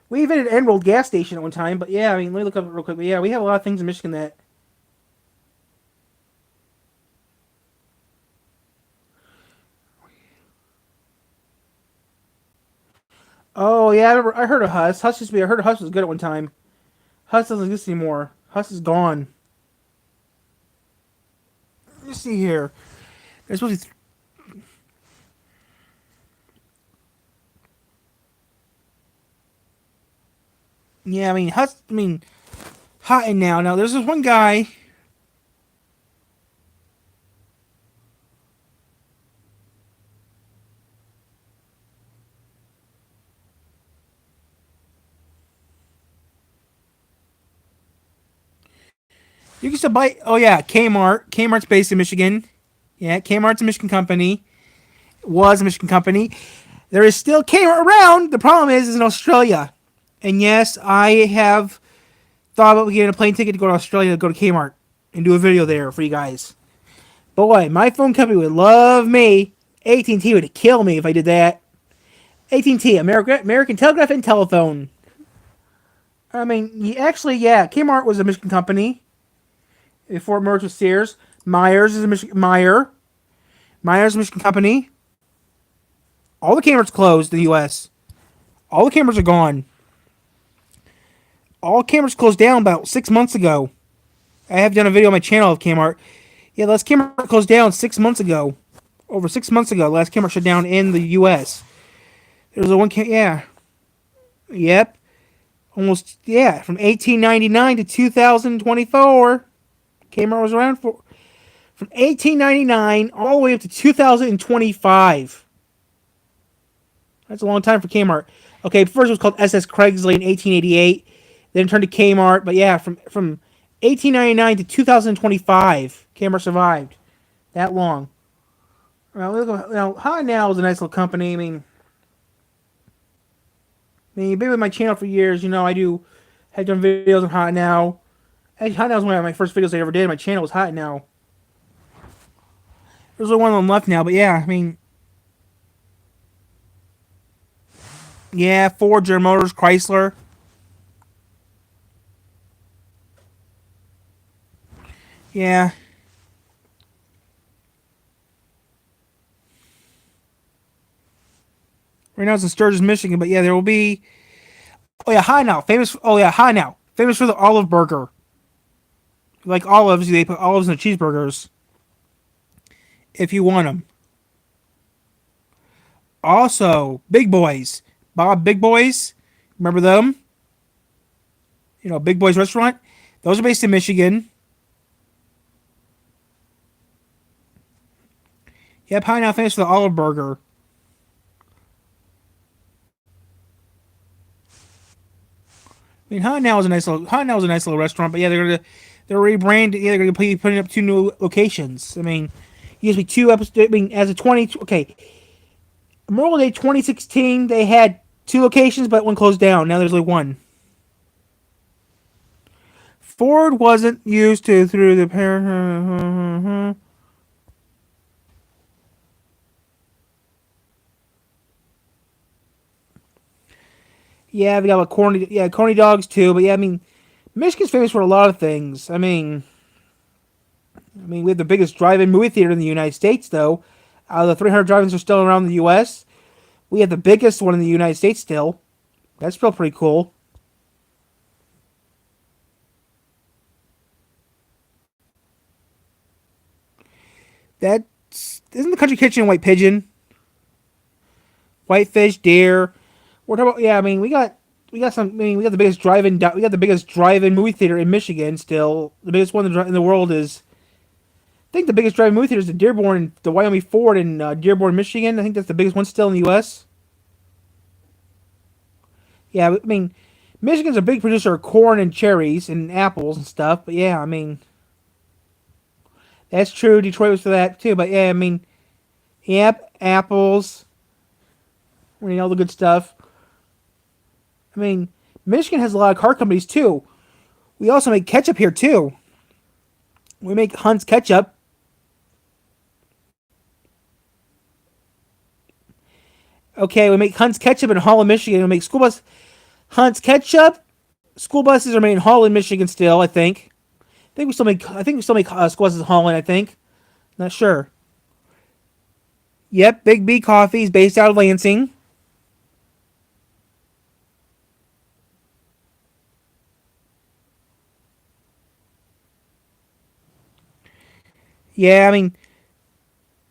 We invented Emerald gas station at one time, but yeah, I mean, let me look up it real quick. But yeah, we have a lot of things in Michigan that. Oh yeah, I heard of Huss. I heard Huss was good at one time. Huss doesn't exist anymore. Huss is gone. Let me see here. There's supposed to be yeah, I mean, Hot and Now. Now, there's this one guy. You can still buy. Oh yeah, Kmart. Kmart's based in Michigan. Yeah, Kmart's a Michigan company. Was a Michigan company. There is still Kmart around. The problem is in Australia. And yes, I have thought about getting a plane ticket to go to Australia to go to Kmart and do a video there for you guys. Boy, my phone company would love me. AT&T would kill me if I did that. AT&T, American Telegraph and Telephone. I mean, yeah, Kmart was a Michigan company before it merged with Sears. Myers is a Myers is a Michigan company. All the Kmart's closed in the U.S. All the Kmart's are gone. All Kmart's closed down about 6 months ago. I have done a video on my channel of Kmart. Yeah, last Kmart closed down 6 months ago. Over 6 months ago, last Kmart shut down in the U.S. There's a one. Yeah. Yep. Almost. Yeah. From 1899 to 2024, Kmart was around for from 1899 all the way up to 2025. That's a long time for Kmart. Okay, first it was called SS Craigsley in 1888. Then it turned to Kmart. But yeah, from 1899 to 2025, Kmart survived that long. Well, look, Hot Now is a nice little company. You've been with my channel for years. Have done videos on Hot Now. Actually, Hot Now was one of my first videos I ever did. My channel was Hot Now. There's only one of them left now, but yeah, yeah, Ford, General Motors, Chrysler. Yeah. Right now it's in Sturgis, Michigan, but yeah, there will be. Oh yeah, High Now, famous. Oh yeah, High Now, famous for the olive burger. Like olives, they put olives in the cheeseburgers. If you want them. Also, Big Boys, Bob Big Boys. Remember them? Big Boys Restaurant. Those are based in Michigan. Yep, High Now famous for the olive burger. Hot Now is a nice little restaurant, but yeah, they're rebranding. Yeah, they're gonna be putting up 2 new locations. Used to be 2 episodes. As of 20, okay, Memorial Day 2016, they had 2 locations, but one closed down. Now there's only one. Ford wasn't used to through the parent. Yeah, we got corny dogs too. But yeah, Michigan's famous for a lot of things. We have the biggest drive-in movie theater in the United States, though. Out of the 300 drive-ins are still around the U.S. We have the biggest one in the United States still. That's still pretty cool. Isn't the Country Kitchen White Pigeon, Whitefish, Deer. We're talking about, yeah. We got the biggest drive-in movie theater in Michigan still. The biggest one in the world is. I think the biggest drive-in movie theater is the Wyoming Ford in Dearborn, Michigan. I think that's the biggest one still in the U.S. Yeah, Michigan's a big producer of corn and cherries and apples and stuff. But yeah, that's true. Detroit was for that too. But yeah, yep, apples. All the good stuff. Michigan has a lot of car companies too. We also make ketchup here too. We make Hunt's ketchup. Okay, we make Hunt's ketchup in Holland, Michigan. We make Hunt's ketchup. School buses are made in Holland, Michigan still, I think. I think we still make school buses in Holland, I think. Not sure. Yep, Big B Coffee is based out of Lansing. Yeah,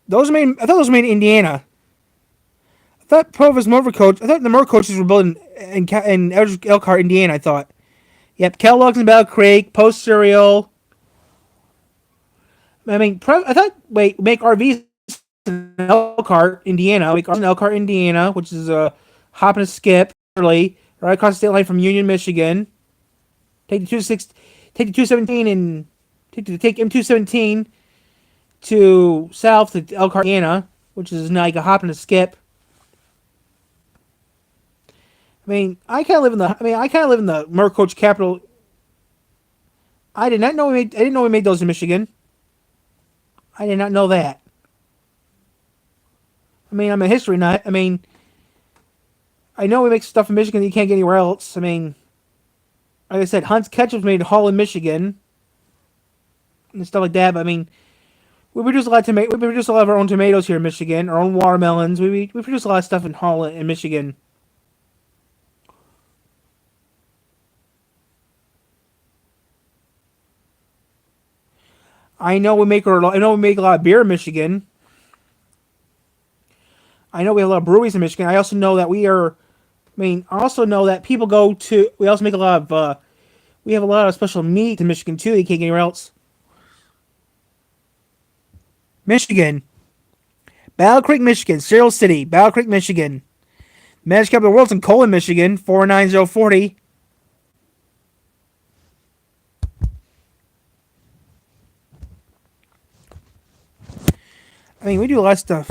those are made. I thought those were made in Indiana. I thought the motor coaches were built in Elkhart, Indiana. I thought. Yep, Kellogg's in Battle Creek, Post cereal. I thought. Wait, make RVs in Elkhart, Indiana. Make RVs in Elkhart, Indiana, which is a hop and a skip, right across the state line from Union, Michigan. Take the 217 and take M217 to south to Elkhart, Indiana, which is like a hop and a skip. I kind of live in the motor coach capital. I didn't know we made those in Michigan. I did not know that. I'm a history nut. I know we make stuff in Michigan that you can't get anywhere else. Like I said, Hunt's ketchup's made in Holland, Michigan, and stuff like that. But we produce a lot of We produce a lot of our own tomatoes here in Michigan. Our own watermelons. We produce a lot of stuff in Holland and Michigan. I know we make a lot of beer in Michigan. I know we have a lot of breweries in Michigan. I also know that I also know that people go to. We also make a lot of. We have a lot of special meat in Michigan too. You can't get anywhere else. Michigan, Battle Creek, Michigan, Cereal City, Battle Creek, Michigan. Magic capital of the world's in Colon, Michigan, 49040. I mean, we do a lot of stuff.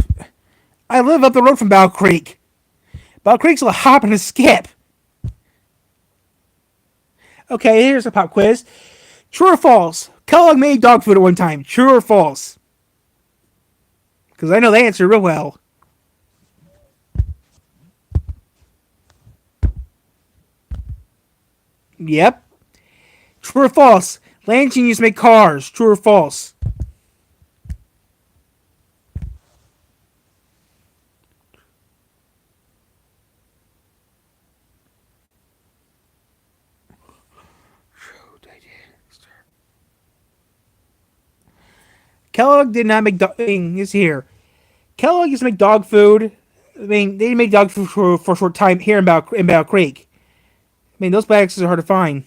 I live up the road from Battle Creek. Battle Creek's a hop and a skip. Okay, here's a pop quiz. True or false? Kellogg made dog food at one time. True or false? Because I know the answer real well. Yep. True or false? Lansing used to make cars. True or false? Kellogg did not make dog. I mean, it's here. Kellogg used to make dog food. I mean, they make dog food for a short time here in Battle Creek. I mean, those bags are hard to find.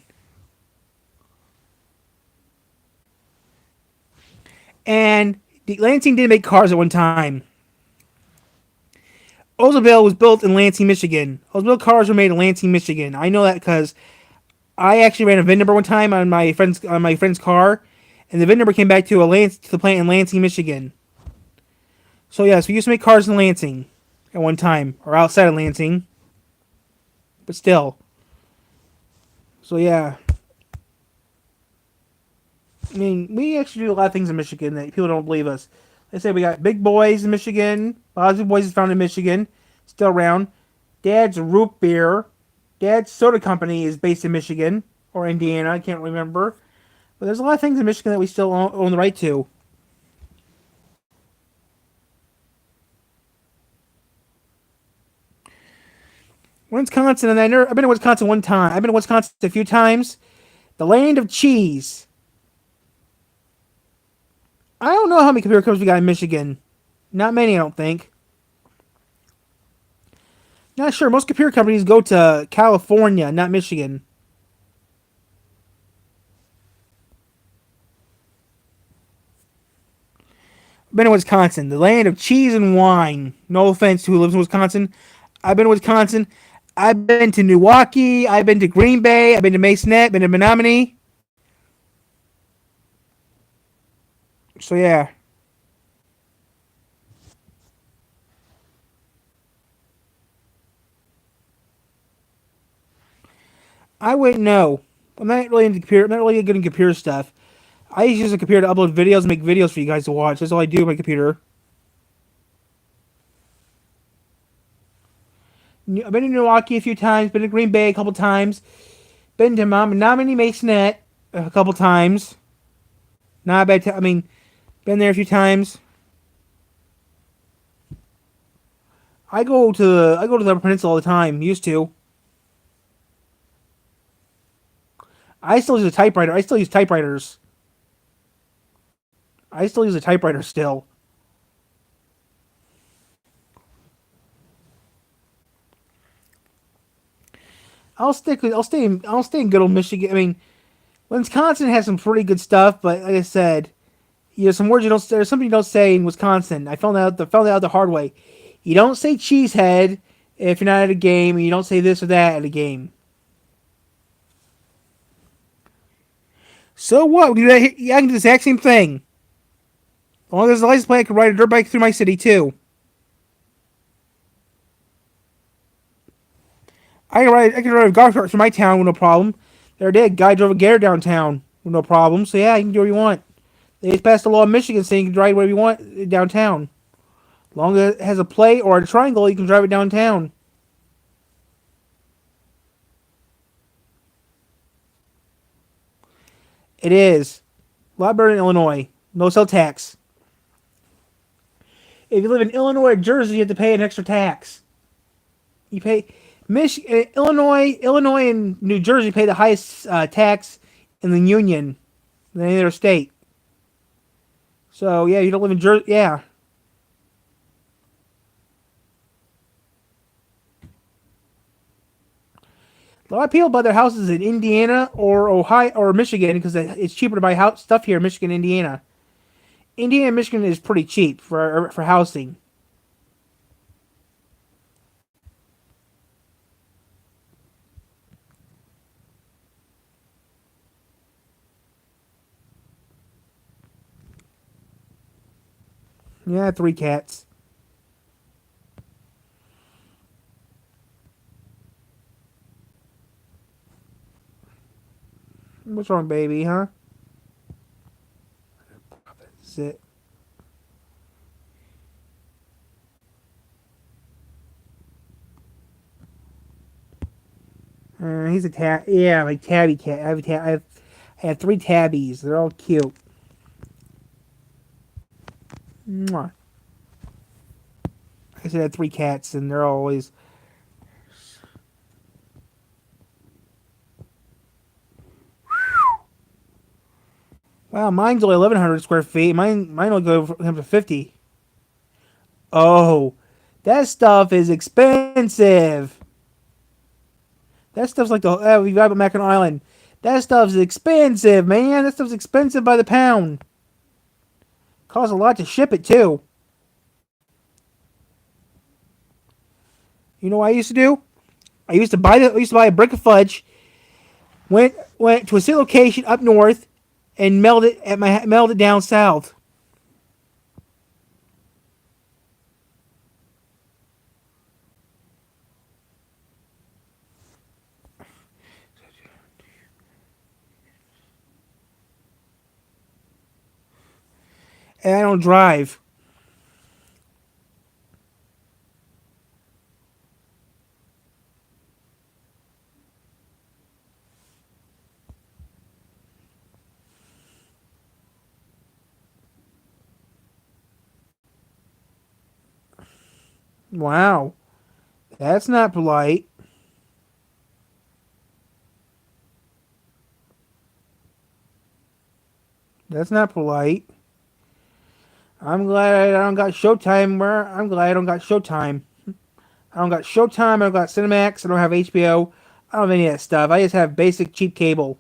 And Lansing did make cars at one time. Oldsmobile was built in Lansing, Michigan. Oldsmobile cars were made in Lansing, Michigan. I know that because I actually ran a VIN number one time on my friend's car, and the VIN number came back to the plant in Lansing, Michigan. So yes, we used to make cars in Lansing at one time, or outside of Lansing, but still. So yeah, I mean, we actually do a lot of things in Michigan that people don't believe us. They say we got Big Boys in Michigan. Bosby Boys is found in Michigan, still around. Dad's Root Beer. Dad's Soda Company is based in Michigan or Indiana. I can't remember. But there's a lot of things in Michigan that we still own the right to. Wisconsin, and I've been to Wisconsin one time. I've been to Wisconsin a few times. The land of cheese. I don't know how many computer companies we got in Michigan. Not many, I don't think. Not sure. Most computer companies go to California, not Michigan. I've been to Wisconsin, the land of cheese and wine. No offense to who lives in Wisconsin. I've been to Wisconsin. I've been to Milwaukee. I've been to Green Bay. I've been to Masonette. Been to Menominee. So yeah. I wouldn't know. I'm not really into computer. I'm not really good in computer stuff. I use a computer to upload videos and make videos for you guys to watch. That's all I do with my computer. I've been to Milwaukee a few times. Been to Green Bay a couple times. Been to Menominee Masonette a couple times. Not a bad I mean, been there a few times. I go to the Upper Peninsula all the time. Used to. I still use a typewriter. I still use typewriters. I still use a typewriter still. I'll stay in good old Michigan. I mean, Wisconsin has some pretty good stuff, but like I said, some words there's something you don't say in Wisconsin. I found out the hard way. You don't say cheesehead if you're not at a game, and you don't say this or that at a game. So what? We do that. I can do the exact same thing. As long as there's a license plate, I can ride a dirt bike through my city too. I can ride a golf cart through my town with no problem. The other day, a guy drove a gator downtown with no problem. So yeah, you can do what you want. They just passed a law in Michigan saying you can drive wherever you want downtown. As long as it has a plate or a triangle, you can drive it downtown. It is. A lot better in Illinois. No sell tax. If you live in Illinois or Jersey, you have to pay an extra tax. You pay Illinois, and New Jersey pay the highest tax in the union than any other state. So yeah, you don't live in Jersey. Yeah. A lot of people buy their houses in Indiana or Ohio or Michigan because it's cheaper to buy stuff here in Michigan, Indiana. Indiana and Michigan is pretty cheap for housing. Yeah, 3 cats. What's wrong, baby? Huh? That's it. He's a tab. Yeah, like tabby cat. I have 3 tabbies. They're all cute. Mwah. I said I had 3 cats, and they're always. Wow, mine's only 1,100 square feet. Mine will go up to 50. Oh, that stuff is expensive. That stuff's like we got Mac Island. That stuff's expensive, man. That stuff's expensive by the pound. Costs a lot to ship it too. You know what I used to do? I used to buy a brick of fudge. Went to a city location up north, and meld it down south. And I don't drive. Wow, that's not polite. That's not polite. I'm glad I don't got Showtime. I'm glad I don't got Showtime. I don't got Showtime. I don't got Cinemax. I don't have HBO. I don't have any of that stuff. I just have basic cheap cable.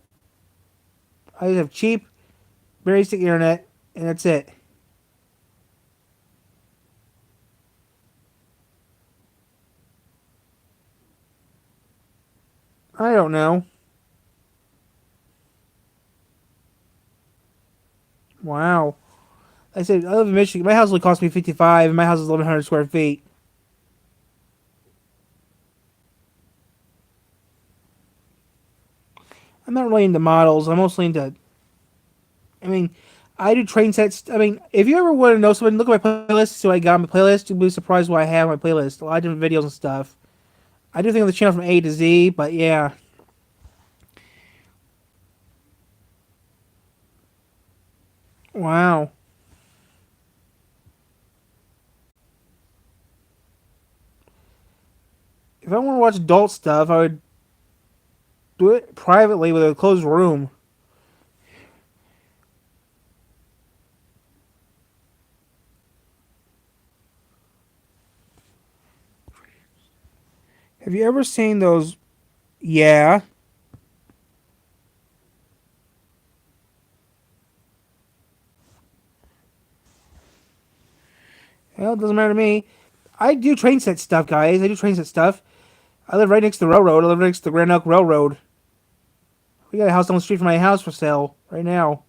I just have cheap, basic internet, and that's it. I don't know. Wow. I said I live in Michigan. My house only cost me 55, and my house is 1,100 square feet. I'm not really into models. I'm mostly into. I mean, I do train sets. I mean, if you ever want to know something, look at my playlist. See what I got on my playlist. You'll be surprised what I have on my playlist. A lot of different videos and stuff. I do things on the channel from A to Z, but yeah. Wow. If I want to watch adult stuff, I would do it privately with a closed room. Have you ever seen those? Yeah. Well, it doesn't matter to me. I do train set stuff, guys. I do train set stuff. I live right next to the railroad. I live right next to the Grand Elk Railroad. We got a house down the street from my house for sale right now.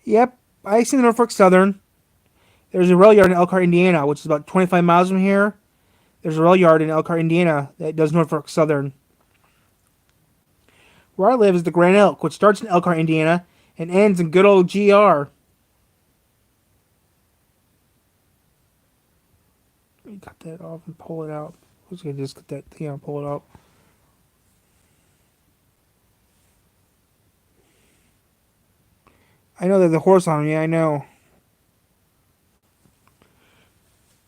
Yep, I see the Norfolk Southern. There's a rail yard in Elkhart, Indiana, which is about 25 miles from here. There's a rail yard in Elkhart, Indiana that does Norfolk Southern. Where I live is the Grand Elk, which starts in Elkhart, Indiana, and ends in good old GR. Let me cut that off and pull it out. I was gonna just cut that thing out and pull it out. I know there's a horse on me. I know.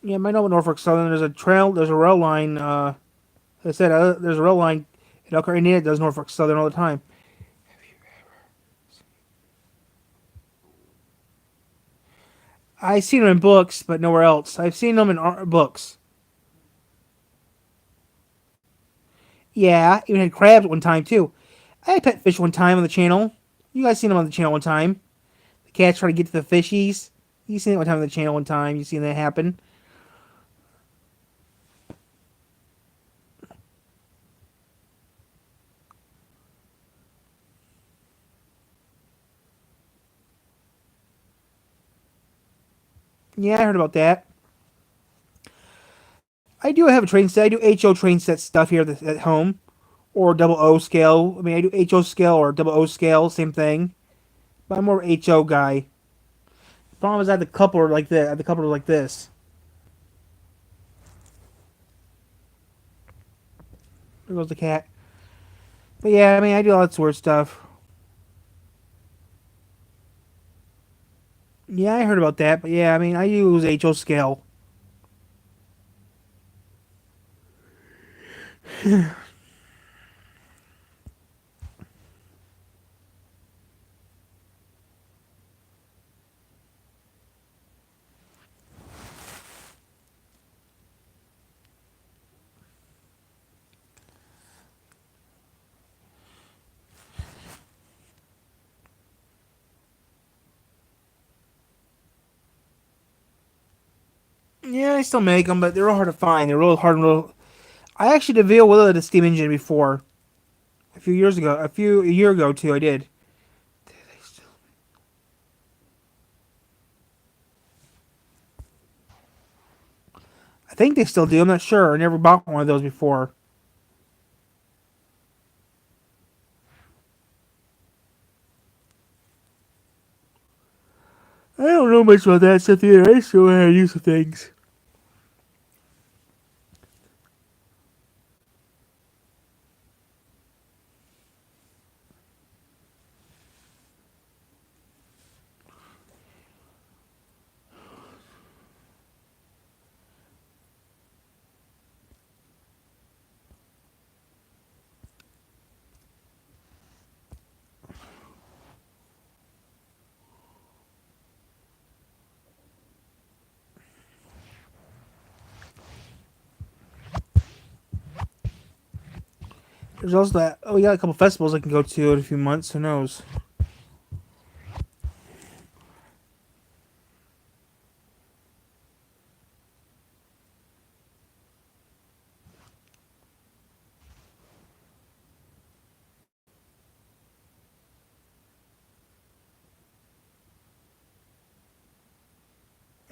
Yeah, I know what Norfolk Southern. There's a trail. There's a rail line. As I said, there's a rail line Elkhart, Indiana does Norfolk Southern all the time. I've seen them in books, but nowhere else. I've seen them in books. Yeah, even had crabs at one time too. I had pet fish one time on the channel. You guys seen them on the channel one time. The cats trying to get to the fishies. You seen it one time on the channel one time. You seen that happen. Yeah, I heard about that. I do have a train set. I do HO train set stuff here at home, or double O scale. I mean, I do HO scale or double O scale, same thing. But I'm more HO guy. The problem is I had the coupler like this. I had the coupler like this. There goes the cat. But yeah, I mean, I do all that sort of stuff. Yeah, I heard about that. But yeah, I mean, I use HO scale. Yeah, I still make them, but they're real hard to find. They're real hard and real. I actually did a video with a steam engine before, a few years ago, a year ago too. I did. I think they still do. I'm not sure. I never bought one of those before. I don't know much about that stuff either. I just know how to use the things. There's also that. Oh, we got a couple festivals I can go to in a few months. Who knows?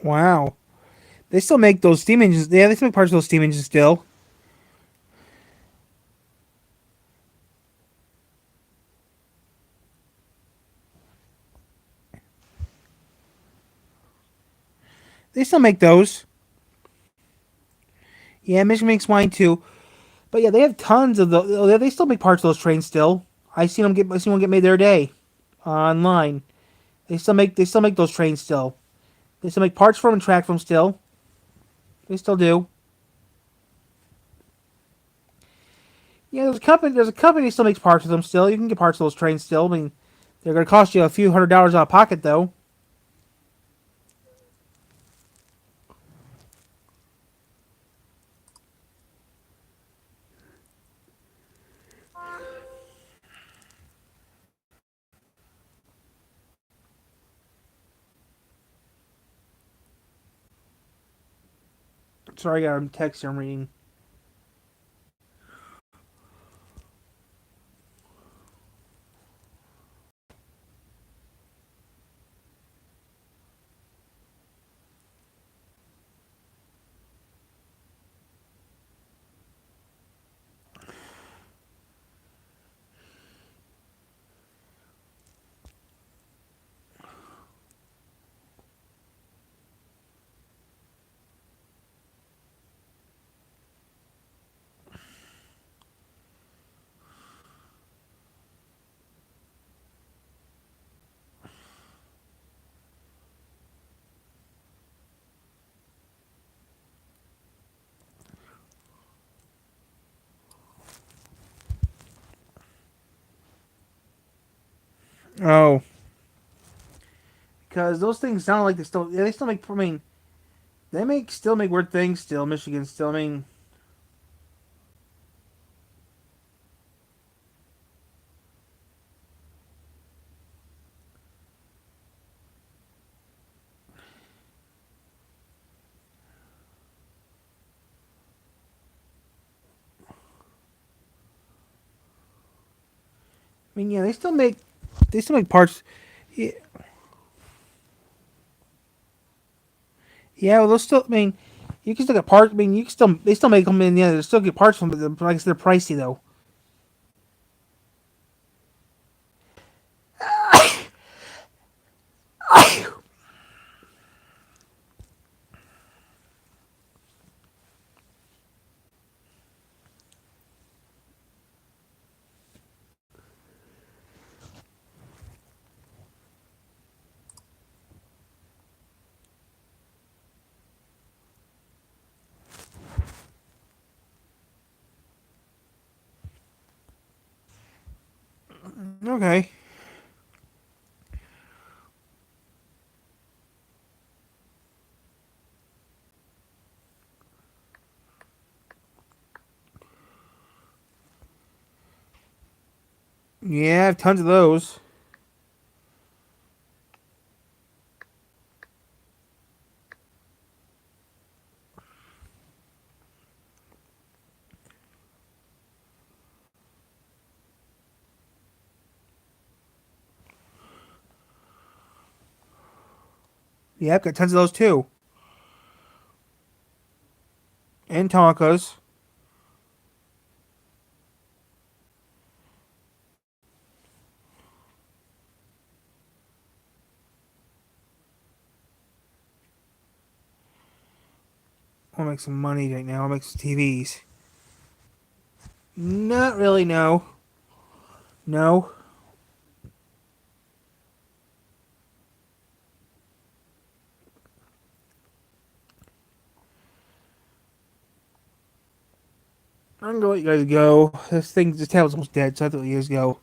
Wow. They still make those steam engines. Yeah, they still make parts of those steam engines still. They still make those. Yeah, Michigan makes wine too. But yeah, they have tons of the. Oh, they still make parts of those trains still. I seen one get made the other day online. They still make those trains still. They still make parts for them and track for them still. They still do. Yeah, there's a company that still makes parts of them still. You can get parts of those trains still. I mean, they're gonna cost you a few $100s out of pocket though. Sorry, I got a text here I'm reading. Oh, because those things sound like they still make. I mean, still make weird things. Still, Michigan still. Yeah, they still make parts. Yeah, yeah, well, those still. You can still get parts. You can still they still make them in. Yeah, they still get parts from them. But like I said, they're pricey though. Okay. Yeah, I have tons of those. Yeah, I've got tons of those too. And Tonkas. I'll make some money right now. I'll make some TVs. Not really. No. No. I'm gonna let you guys go. This tablet's almost dead, so I have to let you guys go.